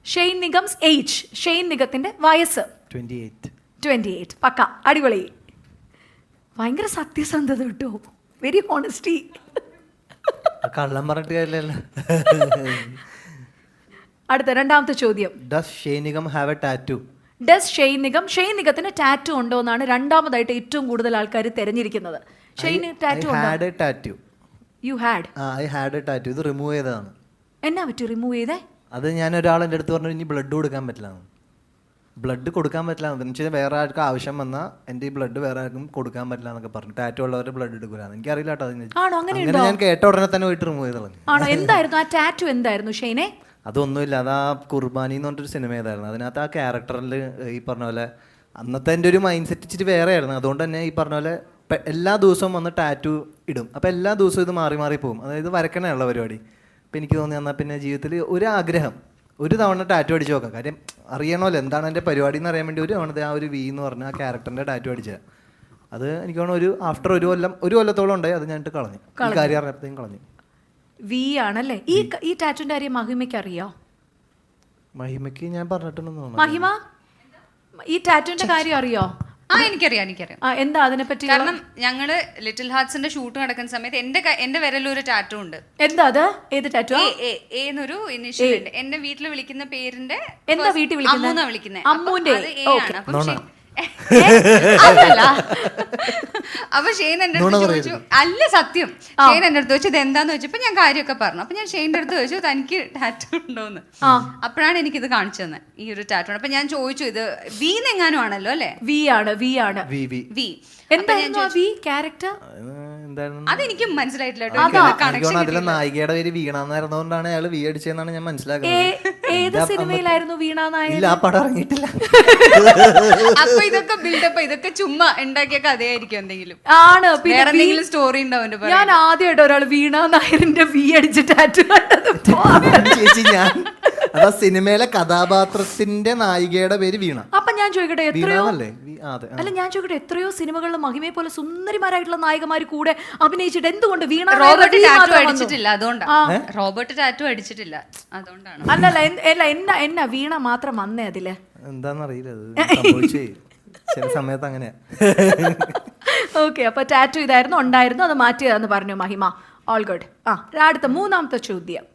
ഷെയ്ൻ നിഗംസ് ഏജ്. ഷെയ്ൻ നിഗത്തിന്റെ വയസ്സ് 28. പക്ക, അടിപൊളി. ഭയങ്കര സത്യസന്ധത കേട്ടോ, വെരി ഹോണസ്റ്റി. കള്ളം പറഞ്ഞിട്ട് കാര്യമില്ലല്ലോ. അടുത്ത രണ്ടാമത്തെ ചോദ്യം. Does Shane Nigam have a tattoo? Shane നിഗത്തിന് ടാറ്റു ഉണ്ടോ എന്നാണ് രണ്ടാമതായിട്ട് ഏറ്റവും കൂടുതൽ ആൾക്കാർ തിരഞ്ഞിരിക്കുന്നത്. ഷെയ്ന് ടാറ്റു ഉണ്ടോ? You had? I had a tattoo. ഇത് റിമൂവ് ചെയ്തതാണ്. എന്നാ പറ്റി റിമൂവ് ചെയ്തേ? അത് ഞാൻ ഒരാളെൻ്റെ അടുത്ത് പറഞ്ഞു ഇനി ബ്ലഡ് കൊടുക്കാൻ പറ്റില്ല. ബ്ലഡ് കൊടുക്കാൻ പറ്റില്ല എന്ന് വെച്ചാൽ വേറെ ആർക്കും ആവശ്യം വന്നാൽ എൻ്റെ ഈ ബ്ലഡ് വേറെ ആർക്കും കൊടുക്കാൻ പറ്റില്ല എന്നൊക്കെ പറഞ്ഞു. ടാറ്റു ഉള്ളവരുടെ ബ്ലഡ് എടുക്കില്ല. എനിക്കറിയില്ല കേട്ടോ അതിന്. ആണോ? അങ്ങനെ ഞാൻ കേട്ട ഉടനെ തന്നെ പോയിട്ട് റിമൂവ് ചെയ്ത് കളഞ്ഞു. ആണോ? എന്തായിരുന്നു ആ ടാറ്റു? എന്തായിരുന്നു ഷെയ്നെ? അതൊന്നുമില്ല, അത് ആ കുർബാനി എന്ന് പറഞ്ഞൊരു സിനിമ ഏതായിരുന്നു. അതിനകത്ത് ആ ക്യാരക്ടറിൽ ഈ പറഞ്ഞ പോലെ അന്നത്തെ എൻ്റെ ഒരു മൈൻഡ് സെറ്റ് ഇച്ചിരി വേറെ ആയിരുന്നു. അതുകൊണ്ട് തന്നെ ഈ പറഞ്ഞ പോലെ എല്ലാ ദിവസവും വന്ന് ടാറ്റു ഇടും. അപ്പോൾ എല്ലാ ദിവസവും ഇത് മാറി മാറി പോകും. അതായത് വരക്കണയുള്ള പരിപാടി. അപ്പോൾ എനിക്ക് തോന്നി എന്നാൽ പിന്നെ ജീവിതത്തിൽ ഒരു ആഗ്രഹം ഒരു തവണ ടാറ്റു അടിച്ച് നോക്കാം. കാര്യം അറിയണമല്ലോ എന്താണ് എൻ്റെ പരിപാടി എന്ന് അറിയാൻ വേണ്ടി ഒരു തവണ ആ ഒരു വി എന്ന് പറഞ്ഞ ആ ക്യാരക്ടറിൻ്റെ ടാറ്റു അടിച്ചത്. അത് എനിക്ക് തോന്നുന്നു ഒരു ആഫ്റ്റർ ഒരു കൊല്ലത്തോളം ഉണ്ടായി. അത് ഞാനിട്ട് കളഞ്ഞു. ഈ കാര്യം അറിഞ്ഞപ്പോഴത്തേക്കും കളഞ്ഞു. വി ആണല്ലേ? ഈ ടാറ്റുവിന്റെ കാര്യം മഹിമയ്ക്ക് അറിയോ? മഹിമയ്ക്ക് ഞാൻ പറഞ്ഞിട്ടുണ്ടെന്ന് തോന്നുന്നു. മഹിമ, ഈ ടാറ്റുവിന്റെ കാര്യം അറിയോ? എനിക്കറിയാം. എന്താ അതിനെ പറ്റി? കാരണം ഞങ്ങള് ലിറ്റിൽ ഹാർട്സിന്റെ ഷൂട്ട് നടക്കുന്ന സമയത്ത് എന്റെ വിരലൊരു ടാറ്റു ഉണ്ട്. എന്താ അത്? ഏത് ടാറ്റു? എന്നൊരു ഇനിഷ്യൽ ഉണ്ട്. എന്നെ വീട്ടിൽ വിളിക്കുന്ന പേരിന്റെ എന്താ വീട്ടിൽ വിളിക്കുന്നത്? അമ്മൂന്നാ വിളിക്കുന്നത്. അമ്മൂന്റെ. അതല്ല. അപ്പൊ ഷെയ്ൻ എന്റെ അടുത്ത് ചോദിച്ചു, അല്ല സത്യം, ഷെയ്ൻ എന്റെ അടുത്ത് ചോദിച്ചു ഇത് എന്താന്ന് ചോദിച്ചപ്പോ ഞാൻ കാര്യമൊക്കെ പറഞ്ഞു. അപ്പൊ ഞാൻ ഷെയ്ൻ്റെ അടുത്ത് ചോദിച്ചു തനിക്ക് ടാറ്റു ഉണ്ടോന്ന്. അപ്പോഴാണ് എനിക്കിത് കാണിച്ചു തന്നെ, ഈ ഒരു ടാറ്റു. അപ്പൊ ഞാൻ ചോദിച്ചു ഇത് വി എങ്ങാനും ആണല്ലോ അല്ലെ? വി ആണ്. വി എന്തായിരുന്നു വി ക്യാരക്ടർ? അതെനിക്ക് മനസ്സിലായിട്ടില്ല. അതിലെ നായികയുടെ പേര് വീണാന്നായിരുന്നോണ്ടാണ് അയാൾ വി അടിച്ചതെന്നാണ് ഞാൻ മനസ്സിലാക്കുന്നത്. ഏത് സിനിമയിലായിരുന്നു വീണ നായർ? ഇല്ല, ആ പടം ഇറങ്ങിയിട്ടില്ല. അപ്പൊ ഇതൊക്കെ ബിൽഡപ്പ്, ഇതൊക്കെ ചുമ്മാ ഉണ്ടാക്കിയ കഥയായിരിക്കും എന്തെങ്കിലും. ആണ്. വേറെ എന്തെങ്കിലും സ്റ്റോറി ഉണ്ടാവും. ഞാൻ ആദ്യമായിട്ട് ഒരാൾ വീണ നായരിന്റെ വി അടിച്ച് ടാറ്റു കണ്ടത്. ചേച്ചി, ഞാൻ അതാ സിനിമയിലെ കഥാപാത്രത്തിന്റെ നായികയുടെ പേര് വീണ. അപ്പൊ ഞാൻ ചോദിക്കട്ടെ, എത്രയോ എത്രയോ സിനിമകളിൽ മഹിമയെ പോലെ സുന്ദരിമാരായിട്ടുള്ള നായികമാര് കൂടെ അഭിനയിച്ചിട്ട് എന്തുകൊണ്ട് വീണ റോബർട്ട് ടാറ്റു അടിച്ചിട്ടില്ല? അതുകൊണ്ടാണ്. റോബർട്ട് ടാറ്റു അടിച്ചിട്ടില്ല, അതുകൊണ്ടാണ്. അല്ലല്ല, എന്നാ വീണ മാത്രം വന്നേ അതില്? എന്താന്നറിയില്ല, സംഭവിച്ചേ ചില സമയത്ത് അങ്ങനെയാ. ഓക്കെ, അപ്പൊ ടാറ്റു ഇതായിരുന്നു ഉണ്ടായിരുന്നു, അത് മാറ്റിയതാന്ന് പറഞ്ഞു മഹിമ. All good. അടുത്ത മൂന്നാമത്തെ ചോദ്യം.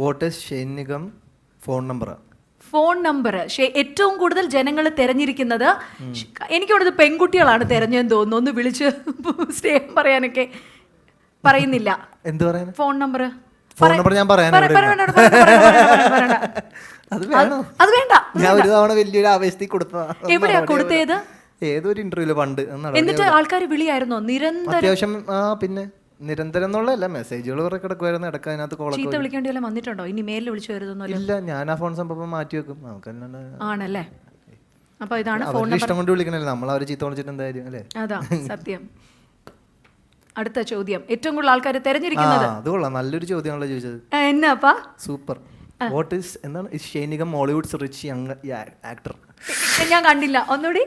What is Shane Nigam phone number? Phone number ഏറ്റവും കൂടുതൽ ജനങ്ങൾ തിരഞ്ഞിരിക്കുന്നത്, എനിക്കോടത് പെൺകുട്ടികളാണ് തിരഞ്ഞെന്ന് തോന്നുന്നു. ഒന്ന് വിളിച്ച് സ്നേഹം പറയാനൊക്കെ പറയുന്നില്ല. എന്ത് പറയാൻ? ഫോൺ നമ്പർ ഞാൻ പറയാൻ അത് വേണ്ട. ഞാൻ ഒരു തവണ വലിയൊരു ആവേശത്തിൽ കൊടുത്തതാണ്. എവിടെയാ കൊടുത്തേത്? ഏതൊരു ഇന്റർവ്യൂല് പണ്ട്. എന്നിട്ട് ആൾക്കാർ വിളിയായിരുന്നോ നിരന്തരം? അത്യാവശ്യം. പിന്നെ നിരന്തരം എന്നുള്ളതല്ല, മെസ്സേജുകൾ കുറെ കിടക്കുമായിരുന്നു. ഇടയ്ക്ക് അതിനകത്ത് ചീത്ത വിളിക്കേണ്ടി വല്ലതും വന്നിട്ടുണ്ടോ? ഇനി മേലിൽ വിളിച്ചു വരുന്നല്ലോ? ഇല്ല, ഞാൻ ആ ഫോൺ സംഭവം മാറ്റി വെക്കും. നമുക്ക് ആണല്ലേ? അപ്പൊ ഇതാണ് ഫോൺ നമ്പർ. ഇഷ്ടം കൊണ്ട് വിളിക്കണല്ലേ, നമ്മൾ അവരെ ചീത്ത വിളിച്ചിട്ട് എന്തായാലും അല്ലേ? അതാ സത്യം. അടുത്ത ചോദ്യം. ഏറ്റവും കൂടുതൽ ആൾക്കാർ തെരഞ്ഞെടുക്കുന്നത്? അത് കൊള്ളാം, നല്ലൊരു ചോദ്യമാണല്ലോ ചോദിച്ചത്. എന്നാപ്പാ? സൂപ്പർ. വാട്ട് ഈസ് എന്താണ് Shane Nigam മോളിവുഡ്സ് rich young actor? ഞാൻ കണ്ടില്ല, ഒന്നുകൂടി.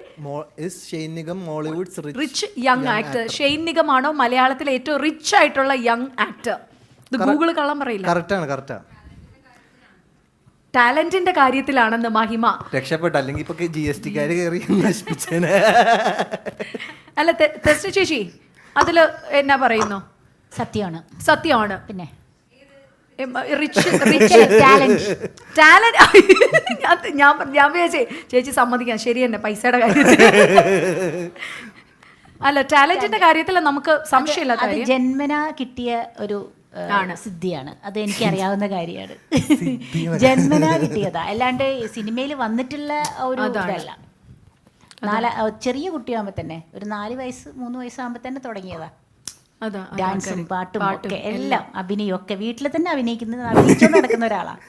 Shane Nigam മോളിവുഡ്സ് rich young actor. Shane Nigam ആണോ മലയാളത്തിലെ ഏറ്റവും റിച്ച് ആയിട്ടുള്ള യങ് ആക്ടർ? ഇത് ഗൂഗിൾ കള്ളം പറയില്ല. കറക്റ്റാണ്. ടാലന്റിന്റെ കാര്യത്തിലാണെന്ന് മഹിമ. രക്ഷപ്പെട്ട, അല്ലെങ്കിൽ ഇപ്പൊ GST-കാര് കയറി നശിപ്പിച്ചേനെ. അല്ല തെസ്ന ചേച്ചി, അതില് എന്നാ പറയുന്നു? സത്യമാണ്. പിന്നെ ഞാൻ വിചാരിച്ചേ ചേച്ചി സമ്മതിക്കാം, ശരി തന്നെ പൈസയുടെ കാര്യത്തിൽ. അല്ല, ടാലന്റിന്റെ കാര്യത്തിൽ നമുക്ക് സംശയമില്ല. അത് ജന്മനാ കിട്ടിയ ഒരു സിദ്ധിയാണ്. അത് എനിക്ക് അറിയാവുന്ന കാര്യമാണ്. ജന്മനാ കിട്ടിയതാ, അല്ലാണ്ട് സിനിമയിൽ വന്നിട്ടുള്ള ഒരു ഇതല്ല. ചെറിയ കുട്ടിയാകുമ്പോ തന്നെ, ഒരു 4 വയസ്സ് 3 വയസ്സാകുമ്പോ തന്നെ തുടങ്ങിയതാ. ഡാൻസും പാട്ടും ഒക്കെ എല്ലാം, അഭിനയം ഒക്കെ വീട്ടിൽ തന്നെ അഭിനയിച്ചു നടക്കുന്ന ഒരാളാണ്.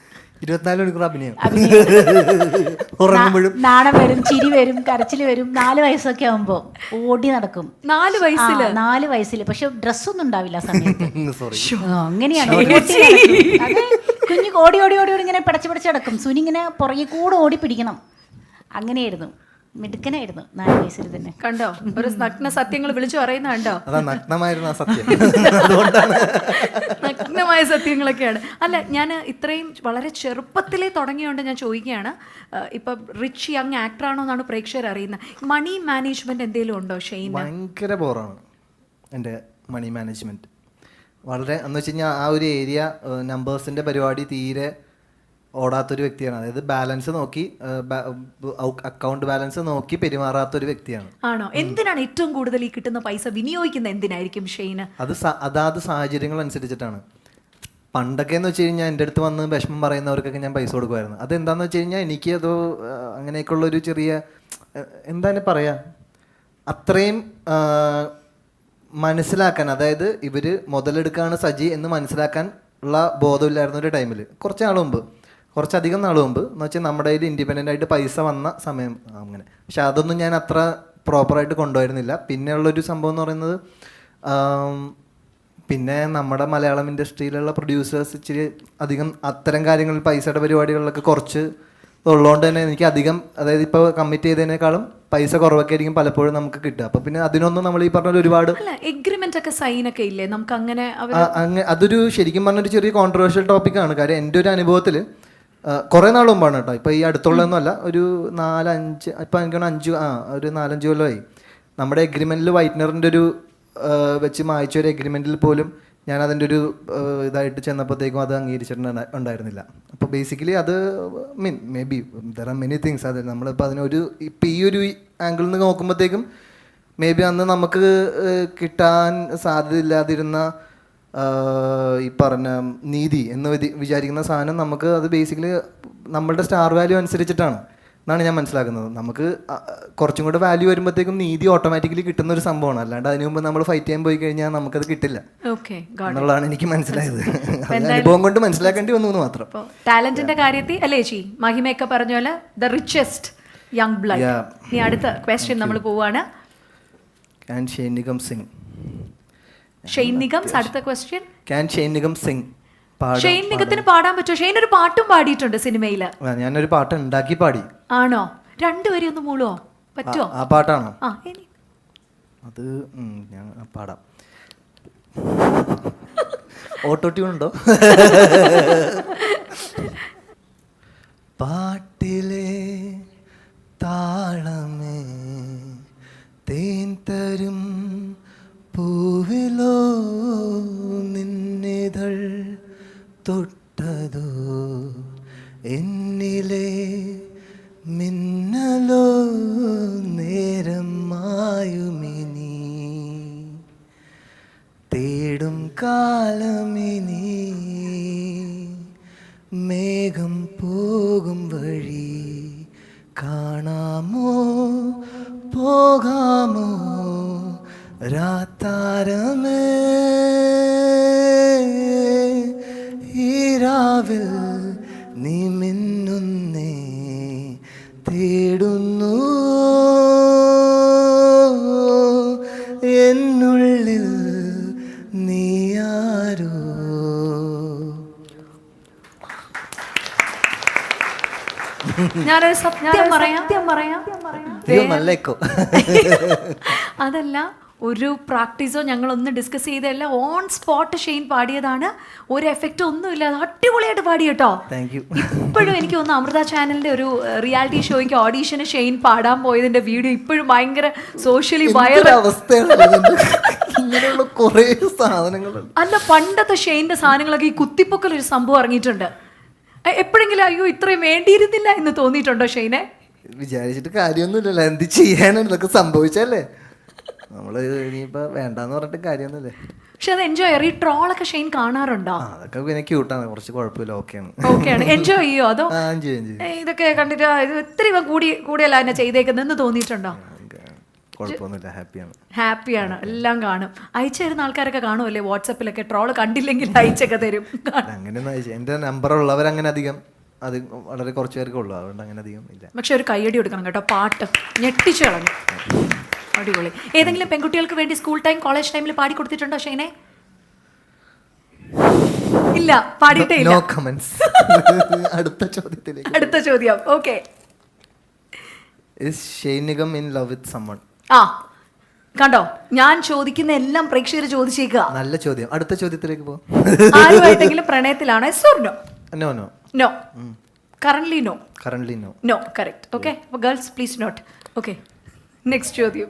24 മണിക്കൂർ അഭിനയം. നാണം വരും, ചിരി വരും, കരച്ചിൽ വരും. 4 വയസ്സൊക്കെ ആവുമ്പോ ഓടി നടക്കും. 4 വയസ്സില് പക്ഷെ ഡ്രസ്സൊന്നും ഉണ്ടാവില്ല ആ സമയത്ത്. അങ്ങനെയാണ് കുഞ്ഞു ഓടി ഓടി ഓടി ഓടി ഇങ്ങനെ പിടച്ച് നടക്കും. സുനി ഇങ്ങനെ പുറകെ കൂടെ ഓടി പിടിക്കണം. അങ്ങനെയായിരുന്നു, മിടുക്കനായിരുന്നു 4 വയസ്സിൽ തന്നെ. കണ്ടോ, ഒരു നഗ്ന സത്യങ്ങൾ വിളിച്ചു പറയുന്ന കണ്ടോ? നഗ്നമായ സത്യങ്ങളൊക്കെയാണ്. അല്ല, ഞാൻ ഇത്രയും വളരെ ചെറുപ്പത്തിലേ തുടങ്ങിയോണ്ട് ഞാൻ ചോദിക്കുകയാണ്, ഇപ്പൊ റിച്ച് യങ് ആക്ടർ ആണോ എന്നാണ് പ്രേക്ഷകർ അറിയുന്നത്. മണി മാനേജ്മെന്റ് എന്തെങ്കിലും ഉണ്ടോ ഷെയ്ൻ? ഭയങ്കര ബോറാണ് എൻ്റെ മണി മാനേജ്മെന്റ്. വളരെ എന്ന് വെച്ച് കഴിഞ്ഞാൽ ആ ഒരു ഏരിയ നമ്പേഴ്സിന്റെ പരിപാടി തീരെ ഓടാത്തൊരു വ്യക്തിയാണ്. അതായത് ബാലൻസ് നോക്കി, അക്കൗണ്ട് ബാലൻസ് നോക്കി പെരുമാറാത്തൊരു വ്യക്തിയാണ്. ആണോ? എന്തിനാണ് ഏറ്റവും കൂടുതൽ ഈ കിട്ടുന്ന പൈസ വിനിയോഗിക്കുന്നത്? എന്തിനായിരിക്കും ഷെയ്ന്? അതാത് സാഹചര്യങ്ങൾ അനുസരിച്ചിട്ടാണ്. പണ്ടൊക്കെ എന്ന് വെച്ച് കഴിഞ്ഞാൽ എൻ്റെ അടുത്ത് വന്ന് വിഷമം പറയുന്നവർക്കൊക്കെ ഞാൻ പൈസ കൊടുക്കുമായിരുന്നു. അതെന്താണെന്ന് വെച്ച് കഴിഞ്ഞാൽ എനിക്ക് അത് അങ്ങനെയൊക്കെയുള്ളൊരു ചെറിയ എന്താണ് പറയുക, അത്രയും മനസ്സിലാക്കാൻ, അതായത് ഇവർ മുതലെടുക്കാണ് സജി എന്ന് മനസ്സിലാക്കാൻ ഉള്ള ബോധമില്ലായിരുന്ന ഒരു ടൈമിൽ കുറച്ചധികം നാൾ മുമ്പ് എന്ന് വെച്ചാൽ നമ്മുടെ കയ്യിൽ ഇൻഡിപെൻഡൻ്റ് ആയിട്ട് പൈസ വന്ന സമയം അങ്ങനെ. പക്ഷെ അതൊന്നും ഞാൻ അത്ര പ്രോപ്പറായിട്ട് കൊണ്ടുവരുന്നില്ല. പിന്നെയുള്ളൊരു സംഭവം എന്ന് പറയുന്നത്, പിന്നെ നമ്മുടെ മലയാളം ഇൻഡസ്ട്രിയിലുള്ള പ്രൊഡ്യൂസേഴ്സ് ഇച്ചിരി അധികം അത്തരം കാര്യങ്ങളിൽ പൈസയുടെ പരിപാടികളിലൊക്കെ കുറച്ച് ഉള്ളതുകൊണ്ട് തന്നെ എനിക്ക് അധികം, അതായത് ഇപ്പോൾ കമ്മിറ്റ് ചെയ്തതിനേക്കാളും പൈസ കുറവൊക്കെ ആയിരിക്കും പലപ്പോഴും നമുക്ക് കിട്ടുക. അപ്പോൾ പിന്നെ അതിനൊന്നും നമ്മൾ ഈ പറഞ്ഞ ഒരുപാട് എഗ്രിമെന്റ് ഒക്കെ സൈൻ ഒക്കെ ഇല്ലേ നമുക്ക് അങ്ങനെ? അതൊരു ശരിക്കും പറഞ്ഞൊരു ചെറിയ കോൺട്രവേഴ്ഷ്യൽ ടോപ്പിക്കാണ്. കാര്യം എൻ്റെ ഒരു അനുഭവത്തിൽ കുറേ നാൾ മുമ്പാണ് കേട്ടോ, ഇപ്പോൾ ഈ അടുത്തുള്ളതൊന്നുമല്ല, ഒരു 4-5 ഇപ്പം എനിക്ക് ഒരു 4-5 കൊല്ലമായി നമ്മുടെ എഗ്രിമെൻറ്റിൽ വൈറ്റ്നറിൻ്റെ ഒരു വെച്ച് മായ്ച്ച ഒരു എഗ്രിമെൻറ്റിൽ പോലും ഞാൻ അതിൻ്റെ ഒരു ഇതായിട്ട് ചെന്നപ്പോഴത്തേക്കും അത് അംഗീകരിച്ചിട്ടുണ്ടായിരുന്നില്ല. അപ്പോൾ ബേസിക്കലി അത് may be there are many things. അത് നമ്മളിപ്പോൾ അതിനൊരു ഇപ്പം ഈ ഒരു ആംഗിളിൽ നിന്ന് നോക്കുമ്പോഴത്തേക്കും മേ ബി അന്ന് നമുക്ക് കിട്ടാൻ സാധ്യതയില്ലാതിരുന്ന ഈ പറഞ്ഞ നീതി എന്ന് വിചാരിക്കുന്ന സാധനം നമുക്ക് അത് ബേസിക്കലി നമ്മളുടെ സ്റ്റാർ വാല്യൂ അനുസരിച്ചിട്ടാണ് എന്നാണ് ഞാൻ മനസ്സിലാക്കുന്നത്. നമുക്ക് കുറച്ചും കൂടെ വാല്യൂ വരുമ്പോഴത്തേക്കും നീതി ഓട്ടോമാറ്റിക്കലി കിട്ടുന്ന ഒരു സംഭവമാണ്. അല്ലാണ്ട് അതിനു മുമ്പ് നമ്മൾ ഫൈറ്റ് ചെയ്യാൻ പോയി കഴിഞ്ഞാൽ നമുക്കത് കിട്ടില്ല എന്നുള്ളതാണ് എനിക്ക് മനസ്സിലായത്. അനുഭവം കൊണ്ട് മനസ്സിലാക്കേണ്ടി വന്നു എന്ന് മാത്രം. ടാലന്റിന്റെ കാര്യത്തിൽ അല്ലേ ചേച്ചി മഹിമയൊക്കെ പറഞ്ഞ പോലെ ദ റിച്ചസ്റ്റ് യങ് ബ്ലഡ്. ഇനി അടുത്ത ക്വസ്റ്റ്യൻ നമ്മൾ പോവാണ്. Can Shane Nigam sing? Shane Nigam's അടുത്ത question. Can Shane Nigam sing? Shane നിഗത്തിന് പാടാൻ പറ്റുമോ? ഷെയ്ൻ ഒരു പാട്ടും പാടിയിട്ടുണ്ട് സിനിമയില്. ഞാനൊരു പാട്ട് ഉണ്ടാക്കി പാടി. ആണോ? രണ്ടുപേരും ഒന്ന് മൂളുവോ? പറ്റുമോ? ആ പാട്ടാണോ? അത് ഞാൻ പാടാം. ഓട്ടോ ട്യൂൺ ഉണ്ടോ? പാട്ടിലെ താളമേ തേൻ തരും പൂവിലോ നിന്നിതൾ തൊട്ടതോ എന്നിലെ മിന്നലോ നേരം മായുമിനി തേടും കാലമിനി മേഘം പോകും വഴി കാണാമോ പോകാമോ രാത്താരമേ ഈരാവിൽ നീ മിന്നുന്നേ തേടുന്നു എന്നുള്ളിൽ നീയാരോ. ഞാനൊരു സത്യം പറയാം. നല്ല എക്കോ. അതല്ല, ഒരു പ്രാക്ടീസോ ഞങ്ങളൊന്ന് ഡിസ്കസ് ചെയ്തല്ല, ഓൺ സ്പോട്ട് ഷെയ്ൻ പാടിയതാണ്. ഒരു എഫക്റ്റ് ഒന്നും ഇല്ലാതെ അടിപൊളിയായിട്ട് പാടി കേട്ടോ. ഇപ്പോഴും എനിക്ക് തോന്നുന്നു അമൃത ചാനലിന്റെ ഒരു റിയാലിറ്റി ഷോയ്ക്ക് ഓഡീഷന് ഷെയ്ൻ പാടാൻ പോയതിന്റെ വീഡിയോ ഇപ്പോഴും ഭയങ്കര സോഷ്യലി വൈറൽ അവസ്ഥയാണ്. അല്ല, പണ്ടത്തെ ഷെയ്ൻ്റെ സാധനങ്ങളൊക്കെ ഈ കുത്തിപ്പൊക്കൽ ഒരു സംഭവം ഇറങ്ങിയിട്ടുണ്ട്. എപ്പോഴെങ്കിലും അയ്യോ ഇത്രയും വേണ്ടിയിരുന്നില്ല എന്ന് തോന്നിയിട്ടുണ്ടോ ഷെയ്നെ? വിചാരിച്ചിട്ട് കാര്യമൊന്നുമില്ലല്ലോ, എന്ത് ചെയ്യാനാണ്, ഇതൊക്കെ സംഭവിച്ചല്ലേ, നമ്മള് ഇനിയിപ്പോ വേണ്ടെന്ന് പറഞ്ഞിട്ട് കാര്യമൊന്നുമില്ലേ. പക്ഷെ അത് എൻജോയ് ഈ ട്രോളൊക്കെ ഷെയ്ൻ കാണാറുണ്ടോ? അതൊക്കെ പിന്നെ ക്യൂട്ടാണ്, കുറച്ച് കുഴപ്പമില്ല, ഓക്കെയാണ്. എൻജോയ് ചെയ്യോ? അതോ ഇതൊക്കെ കണ്ടിട്ട് ഇത് ഇത്തിരി കൂടിയല്ല എന്നെ ചെയ്തേക്കുന്നതെന്ന് തോന്നിയിട്ടുണ്ടോ? കുഴപ്പമൊന്നുമില്ല, ഹാപ്പിയാണ്. എല്ലാം കാണും. അയച്ചു തരുന്ന ആൾക്കാരൊക്കെ കാണുമല്ലേ വാട്സപ്പിലൊക്കെ? ട്രോള് കണ്ടില്ലെങ്കിൽ അയച്ചൊക്കെ തരും. അങ്ങനെയൊന്നും അയച്ചു, എൻ്റെ നമ്പർ ഉള്ളവരങ്ങനെ അധികം, അത് വളരെ കുറച്ച് പേർക്ക് ഉള്ളു, അതുകൊണ്ട് അങ്ങനെ അധികം ഇല്ല. പക്ഷെ ഒരു കയ്യടി കൊടുക്കണം കേട്ടോ, പാട്ട് ഞെട്ടിച്ചു കളഞ്ഞു, അടിപൊളി. ഏതെങ്കിലും പെൺകുട്ടികൾക്ക് വേണ്ടി സ്കൂൾ ടൈം കോളേജ് ടൈമിൽ പാടി കൊടുത്തിട്ടുണ്ടോ ഷെയ്നെ? ഇല്ല, പാടിയിട്ടേ ഇല്ല. അടുത്ത ചോദ്യം. Okay, Is Shane Nigam in love with someone? കണ്ടോ, ഞാൻ ചോദിക്കുന്ന എല്ലാം പ്രേക്ഷകർ ചോദിച്ചേക്കുക. നല്ല ചോദ്യം. അടുത്ത ചോദ്യത്തിലേക്ക് പോ. ആരുമായിട്ടെങ്കിലും പ്രണയത്തിലാണോ? No. No. Currently no. No, correct. Okay. Yeah. Girls, please note. Okay. Next ചോദ്യം.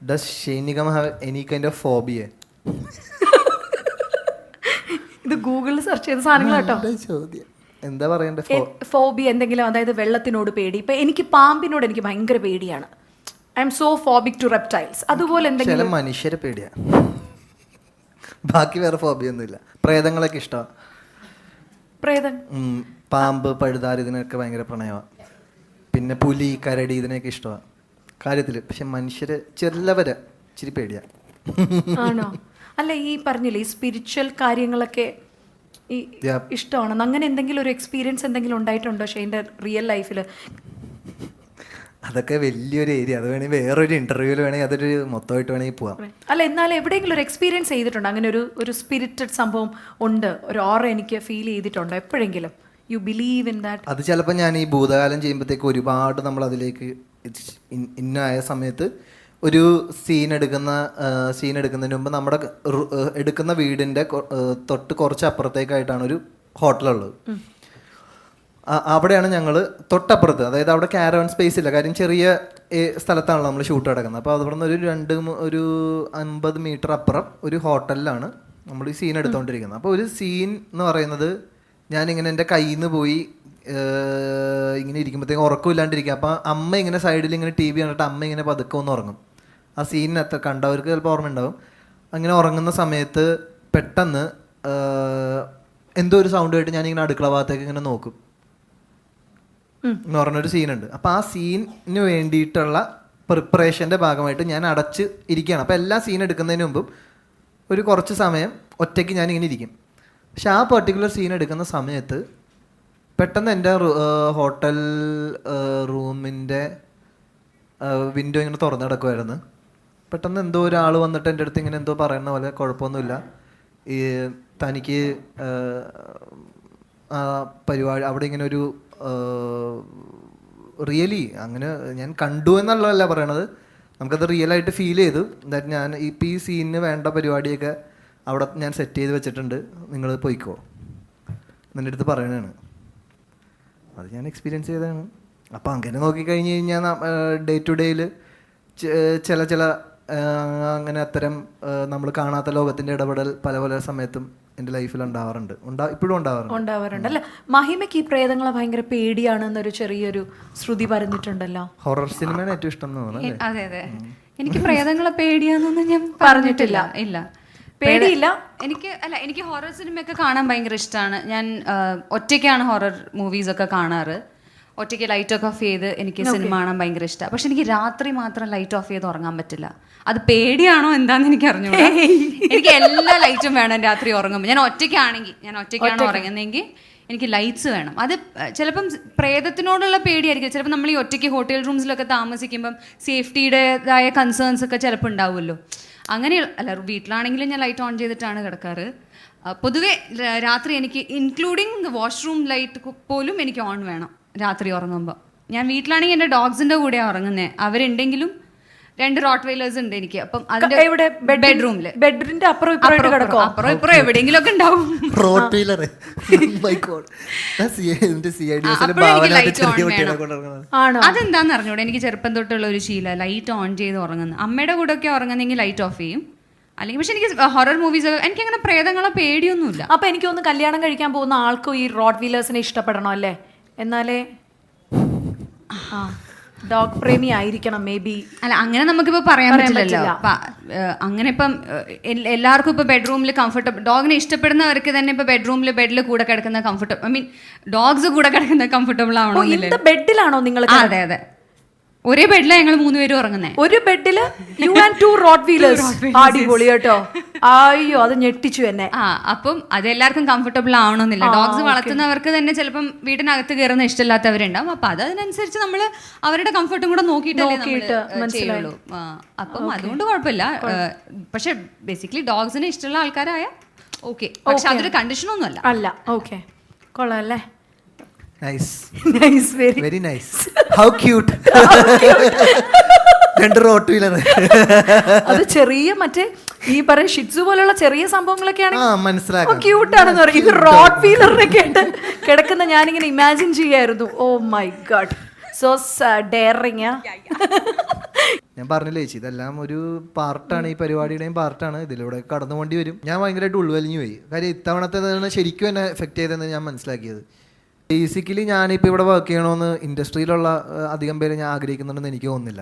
Does Shane Nigam have any kind of phobia? ഇത് ഗൂഗിളിൽ സെർച്ച് ചെയ്ത സാധനങ്ങൾ കേട്ടോ. ചോദ്യം എന്താ പറയണ്ടേ? ഫോബിയ എന്തെങ്കിലും, അതായത് വെള്ളത്തിനോട് പേടി. ഇപ്പൊ എനിക്ക് പാമ്പിനോട് എനിക്ക് ഭയങ്കര പേടിയാണ്. I am so phobic to reptiles. അതുപോലെ എന്തെങ്കിലും? മനുഷ്യരെ പേടിയാ. ബാക്കി വേറെ ഫോബിയൊന്നുമില്ല. പ്രേതങ്ങളൊക്കെ ഇഷ്ടമാണ്. പ്രേതം, പാമ്പ്, പഴുതാര ഇതിനൊക്കെ ഭയങ്കര പ്രണയമാണ്. പിന്നെ പുലി, കരടി ഇതിനൊക്കെ ഇഷ്ടമാണ് കാര്യത്തിൽ. പക്ഷെ മനുഷ്യര് ചെല്ലവരെ ഇച്ചിരി പേടിയാണ്. ആണോ? അല്ല, ഈ പറഞ്ഞില്ലേ ഈ സ്പിരിച്വൽ കാര്യങ്ങളൊക്കെ ഈ ഇഷ്ടമാണെന്ന്, അങ്ങനെ എന്തെങ്കിലും ഒരു എക്സ്പീരിയൻസ് എന്തെങ്കിലും ഉണ്ടായിട്ടുണ്ടോ ഷെയ്ൻ്റെ റിയൽ ലൈഫിൽ? അതൊക്കെ വലിയൊരു ഏരിയ. അത് വേണമെങ്കിൽ വേറൊരു ഇന്റർവ്യൂവിൽ വേണമെങ്കിൽ അതൊരു മൊത്തമായിട്ട് വേണമെങ്കിൽ പോവാം. അല്ല, എന്നാലും എവിടെയെങ്കിലും ഒരു എക്സ്പീരിയൻസ് ചെയ്തിട്ടുണ്ടോ അങ്ങനെ ഒരു സ്പിരിറ്റഡ് സംഭവം ഉണ്ട്, ഒരു ഓറ എനിക്ക് ഫീൽ ചെയ്തിട്ടുണ്ടോ എപ്പോഴെങ്കിലും? You believe in that? അത് ചിലപ്പോൾ ഞാൻ ഈ ഭൂതകാലം ചെയ്യുമ്പോഴത്തേക്ക് ഒരുപാട് നമ്മൾ അതിലേക്ക് ഇന്നായ സമയത്ത് ഒരു സീൻ എടുക്കുന്നതിന് മുമ്പ് നമ്മുടെ എടുക്കുന്ന വീടിൻ്റെ തൊട്ട് കുറച്ച് അപ്പുറത്തേക്കായിട്ടാണ് ഒരു ഹോട്ടലുള്ളത്. അവിടെയാണ് ഞങ്ങൾ തൊട്ടപ്പുറത്ത്, അതായത് അവിടെ കാരവൻ സ്പേസ് ഇല്ല, കാര്യം ചെറിയ സ്ഥലത്താണല്ലോ നമ്മൾ ഷൂട്ട് നടക്കുന്നത്. അപ്പോൾ അവിടെ നിന്ന് ഒരു 50 മീറ്റർ അപ്പുറം ഒരു ഹോട്ടലിലാണ് നമ്മൾ ഈ സീൻ എടുത്തുകൊണ്ടിരിക്കുന്നത്. അപ്പോൾ ഒരു സീൻ എന്ന് പറയുന്നത് ഞാനിങ്ങനെ എൻ്റെ കയ്യിൽ നിന്ന് പോയി ഇങ്ങനെ ഇരിക്കുമ്പോഴത്തേക്കും ഉറക്കമില്ലാണ്ടിരിക്കുക. അപ്പോൾ അമ്മ ഇങ്ങനെ സൈഡിൽ ഇങ്ങനെ TV കണ്ടിട്ട് അമ്മ ഇങ്ങനെ പതുക്കെ ഒന്ന് ഉറങ്ങും. ആ സീനിനകത്ത് കണ്ടവർക്ക് ചിലപ്പോൾ ഓർമ്മ ഉണ്ടാവും. അങ്ങനെ ഉറങ്ങുന്ന സമയത്ത് പെട്ടെന്ന് എന്തോ ഒരു സൗണ്ട് കേട്ട് ഞാനിങ്ങനെ അടുക്കള ഭാഗത്തേക്ക് ഇങ്ങനെ നോക്കും എന്ന് പറഞ്ഞൊരു സീനുണ്ട്. അപ്പോൾ ആ സീനിന് വേണ്ടിയിട്ടുള്ള പ്രിപ്പറേഷൻ്റെ ഭാഗമായിട്ട് ഞാൻ അടച്ച് ഇരിക്കുകയാണ്. അപ്പോൾ എല്ലാ സീൻ എടുക്കുന്നതിന് മുമ്പും ഒരു കുറച്ച് സമയം ഒറ്റയ്ക്ക് ഞാനിങ്ങനെ ഇരിക്കും. പക്ഷെ ആ പെർട്ടിക്കുലർ സീൻ എടുക്കുന്ന സമയത്ത് പെട്ടെന്ന് എൻ്റെ ഹോട്ടൽ റൂമിൻ്റെ വിൻഡോ ഇങ്ങനെ തുറന്നു കിടക്കുമായിരുന്നു. പെട്ടെന്ന് എന്തോ ഒരാൾ വന്നിട്ട് എൻ്റെ അടുത്ത് ഇങ്ങനെ എന്തോ പറയുന്ന പോലെ, കുഴപ്പമൊന്നുമില്ല, ഈ തനിക്ക് പരിപാടി അവിടെ ഇങ്ങനെ ഒരു റിയലി അങ്ങനെ ഞാൻ കണ്ടു എന്നുള്ളതല്ല പറയണത്, നമുക്കത് റിയലായിട്ട് ഫീൽ ചെയ്തു. ദാറ്റ് ഞാൻ ഇപ്പം ഈ സീനിന് വേണ്ട പരിപാടിയൊക്കെ അവിടെ ഞാൻ സെറ്റ് ചെയ്ത് വെച്ചിട്ടുണ്ട്, നിങ്ങൾ പോയിക്കോ എൻ്റെ അടുത്ത് പറയണതാണ്. അത് ഞാൻ എക്സ്പീരിയൻസ് ചെയ്തതാണ്. അപ്പോൾ അങ്ങനെ നോക്കിക്കഴിഞ്ഞ് കഴിഞ്ഞാൽ ഡേ ടു ഡേയിൽ ചില അങ്ങനെ അത്തരം നമ്മൾ കാണാത്ത ലോകത്തിൻ്റെ ഇടപെടൽ പല പല സമയത്തും എൻ്റെ ലൈഫിൽ ഉണ്ടാവാറുണ്ട്, ഇപ്പോഴും ഉണ്ടാവാറുണ്ട്. അല്ല, മഹിമയ്ക്ക് ഈ പ്രേതങ്ങളെ ഭയങ്കര പേടിയാണെന്നൊരു ചെറിയൊരു ശ്രുതി പറഞ്ഞിട്ടുണ്ടല്ലോ. ഹൊറർ സിനിമയാണ് ഏറ്റവും ഇഷ്ടം എന്ന് തോന്നുന്നു. അതെ അതെ, എനിക്ക് പ്രേതങ്ങളെ പേടിയാന്നൊന്നും ഞാൻ പറഞ്ഞിട്ടില്ല. ഇല്ല, പേടിയില്ല. എനിക്ക് ഹൊറർ സിനിമയൊക്കെ കാണാൻ ഭയങ്കര ഇഷ്ടമാണ്. ഞാൻ ഒറ്റയ്ക്കാണ് ഹൊറർ മൂവീസൊക്കെ കാണാറ്. ഒറ്റയ്ക്ക് ലൈറ്റ് ഓഫ് ചെയ്ത് എനിക്ക് സിനിമ കാണാൻ ഭയങ്കര ഇഷ്ടമാണ്. പക്ഷെ എനിക്ക് രാത്രി മാത്രം ലൈറ്റ് ഓഫ് ചെയ്ത് ഉറങ്ങാൻ പറ്റില്ല. അത് പേടിയാണോ എന്താണെന്ന് എനിക്ക് അറിഞ്ഞൂടാ. എനിക്ക് എല്ലാ ലൈറ്റും വേണം രാത്രി ഉറങ്ങുമ്പോൾ. ഞാൻ ഒറ്റയ്ക്കാണ് ഉറങ്ങുന്നതെങ്കിൽ എനിക്ക് ലൈറ്റ്സ് വേണം. അത് ചിലപ്പം പ്രേതത്തിനോടുള്ള പേടിയായിരിക്കും. ചിലപ്പോൾ നമ്മൾ ഈ ഒറ്റയ്ക്ക് ഹോട്ടൽ റൂംസിലൊക്കെ താമസിക്കുമ്പം സേഫ്റ്റിയുടേതായ കൺസേൺസ് ഒക്കെ ചിലപ്പോൾ ഉണ്ടാവുമല്ലോ. അങ്ങനെ അല്ല, വീട്ടിലാണെങ്കിലും ഞാൻ ലൈറ്റ് ഓൺ ചെയ്തിട്ടാണ് കിടക്കാറ്. പൊതുവെ രാത്രി എനിക്ക് ഇൻക്ലൂഡിങ് വാഷ്റൂം ലൈറ്റ് പോലും എനിക്ക് ഓൺ വേണം രാത്രി ഉറങ്ങുമ്പോൾ. ഞാൻ വീട്ടിലാണെങ്കിൽ എൻ്റെ ഡോഗ്സിൻ്റെ കൂടെയാണ് ഉറങ്ങുന്നത്. അവരുണ്ടെങ്കിലും 2 റോട്ട് വെയിലേഴ്സ് ഉണ്ട് എനിക്ക്. അപ്പം അതിന്റെ ബെഡ്റൂമില്, ബെഡിന്റെ അപ്പുറം ഇപ്പുറം എവിടെയെങ്കിലും ഒക്കെ ഉണ്ടാവും. അതെന്താന്ന് അറിഞ്ഞൂടെ, എനിക്ക് ചെറുപ്പം തൊട്ടുള്ള ഒരു ശീല ലൈറ്റ് ഓൺ ചെയ്ത് ഉറങ്ങുന്നത്. അമ്മയുടെ കൂടെ ഒക്കെ ഉറങ്ങുന്നെങ്കിൽ ലൈറ്റ് ഓഫ് ചെയ്യും. അല്ലെങ്കിൽ പക്ഷെ എനിക്ക് ഹൊറർ മൂവീസ്, എനിക്ക് അങ്ങനെ പ്രേതങ്ങളെ പേടിയൊന്നുമില്ല. അപ്പൊ എനിക്ക് തോന്നുന്നു കല്യാണം കഴിക്കാൻ പോകുന്ന ആൾക്കും ഈ റോട്ട് വീലേഴ്സിനെ ഇഷ്ടപ്പെടണം അല്ലേ? എന്നാലേ ഡോഗ് പ്രേമി ആയിരിക്കണം മേ ബി. അല്ല, അങ്ങനെ നമുക്കിപ്പോ പറയാൻ പറ്റില്ലല്ലോ. അങ്ങനെ ഇപ്പം എല്ലാവർക്കും ഇപ്പൊ ബെഡ്റൂമിൽ കംഫർട്ടബിൾ, ഡോഗിനെ ഇഷ്ടപ്പെടുന്നവർക്ക് തന്നെ ഇപ്പൊ ബെഡിൽ കൂടെ കിടക്കുന്ന കംഫർട്ടബിൾ, ഡോഗ്സ് കൂടെ കിടക്കുന്ന കംഫർട്ടബിൾ ആവണോ? ബെഡിലാണോ നിങ്ങൾ? അതെ അതെ, ഒരേ ബെഡിലാണ് ഞങ്ങൾ 3 പേരും ഉറങ്ങുന്നത്. ഒരു ബെഡില് യു ആൻഡ് 2 റോട്ട് വീലേഴ്സ്. അടിപൊളി കേട്ടോ. അയ്യോ, അത് ഞെട്ടിച്ചു എന്നെ. അപ്പം അത് എല്ലാവർക്കും കംഫർട്ടബിൾ ആവണമെന്നില്ല. ഡോഗ്സ് വളർത്തുന്നവർക്ക് തന്നെ ചിലപ്പം വീടിനകത്ത് കയറുന്ന ഇഷ്ടമില്ലാത്തവരുണ്ടാവും. അപ്പൊ അതിനനുസരിച്ച് നമ്മൾ അവരുടെ കംഫർട്ടും കൂടെ നോക്കിയിട്ട് ചെയ്യുള്ളൂ. അപ്പം അതുകൊണ്ട് കുഴപ്പമില്ല. പക്ഷെ ബേസിക്കലി ഡോഗ്സിന് ഇഷ്ടമുള്ള ആൾക്കാരായ ഓക്കെ. പക്ഷെ അതൊരു കണ്ടീഷനൊന്നും അല്ല. ഓക്കെ, കൊള്ളാം അല്ലേ? Nice, very nice. How cute. 2 rottweiler. അത് ചെറിയ മറ്റേ ഈ പറയ ഷിറ്റ്സു പോലുള്ള ചെറിയ സംഭവങ്ങളൊക്കെയാണ് മനസ്സിലാക്കാം, ക്യൂട്ടാണെന്ന് പറയും. ഇത് റോട്ട് വീലറിനൊക്കെ ആയിട്ട് കിടക്കുന്ന ഞാനിങ്ങനെ ഇമാജിൻ ചെയ്യായിരുന്നു. Oh my God, so daring. ഞാൻ പറഞ്ഞില്ലേ ചേച്ചി, ഇതെല്ലാം ഒരു പാർട്ടാണ്, ഈ പരിപാടിയുടെയും പാർട്ടാണ്. ഇതിലൂടെ കടന്നു പോണ്ടി വരും. ഞാൻ ഭയങ്കരമായിട്ട് ഉൾവലിഞ്ഞു പോയി. കാര്യം ഇത്തവണത്തെ ശരിക്കും എന്നെ എഫക്ട് ചെയ്തതെന്ന് ഞാൻ മനസ്സിലാക്കിയത്. ബേസിക്കലി ഞാനിപ്പോൾ ഇവിടെ വർക്ക് ചെയ്യണമെന്ന് ഇൻഡസ്ട്രിയിലുള്ള അധികം പേര് ഞാൻ ആഗ്രഹിക്കുന്നുണ്ടെന്ന് എനിക്ക് തോന്നുന്നില്ല.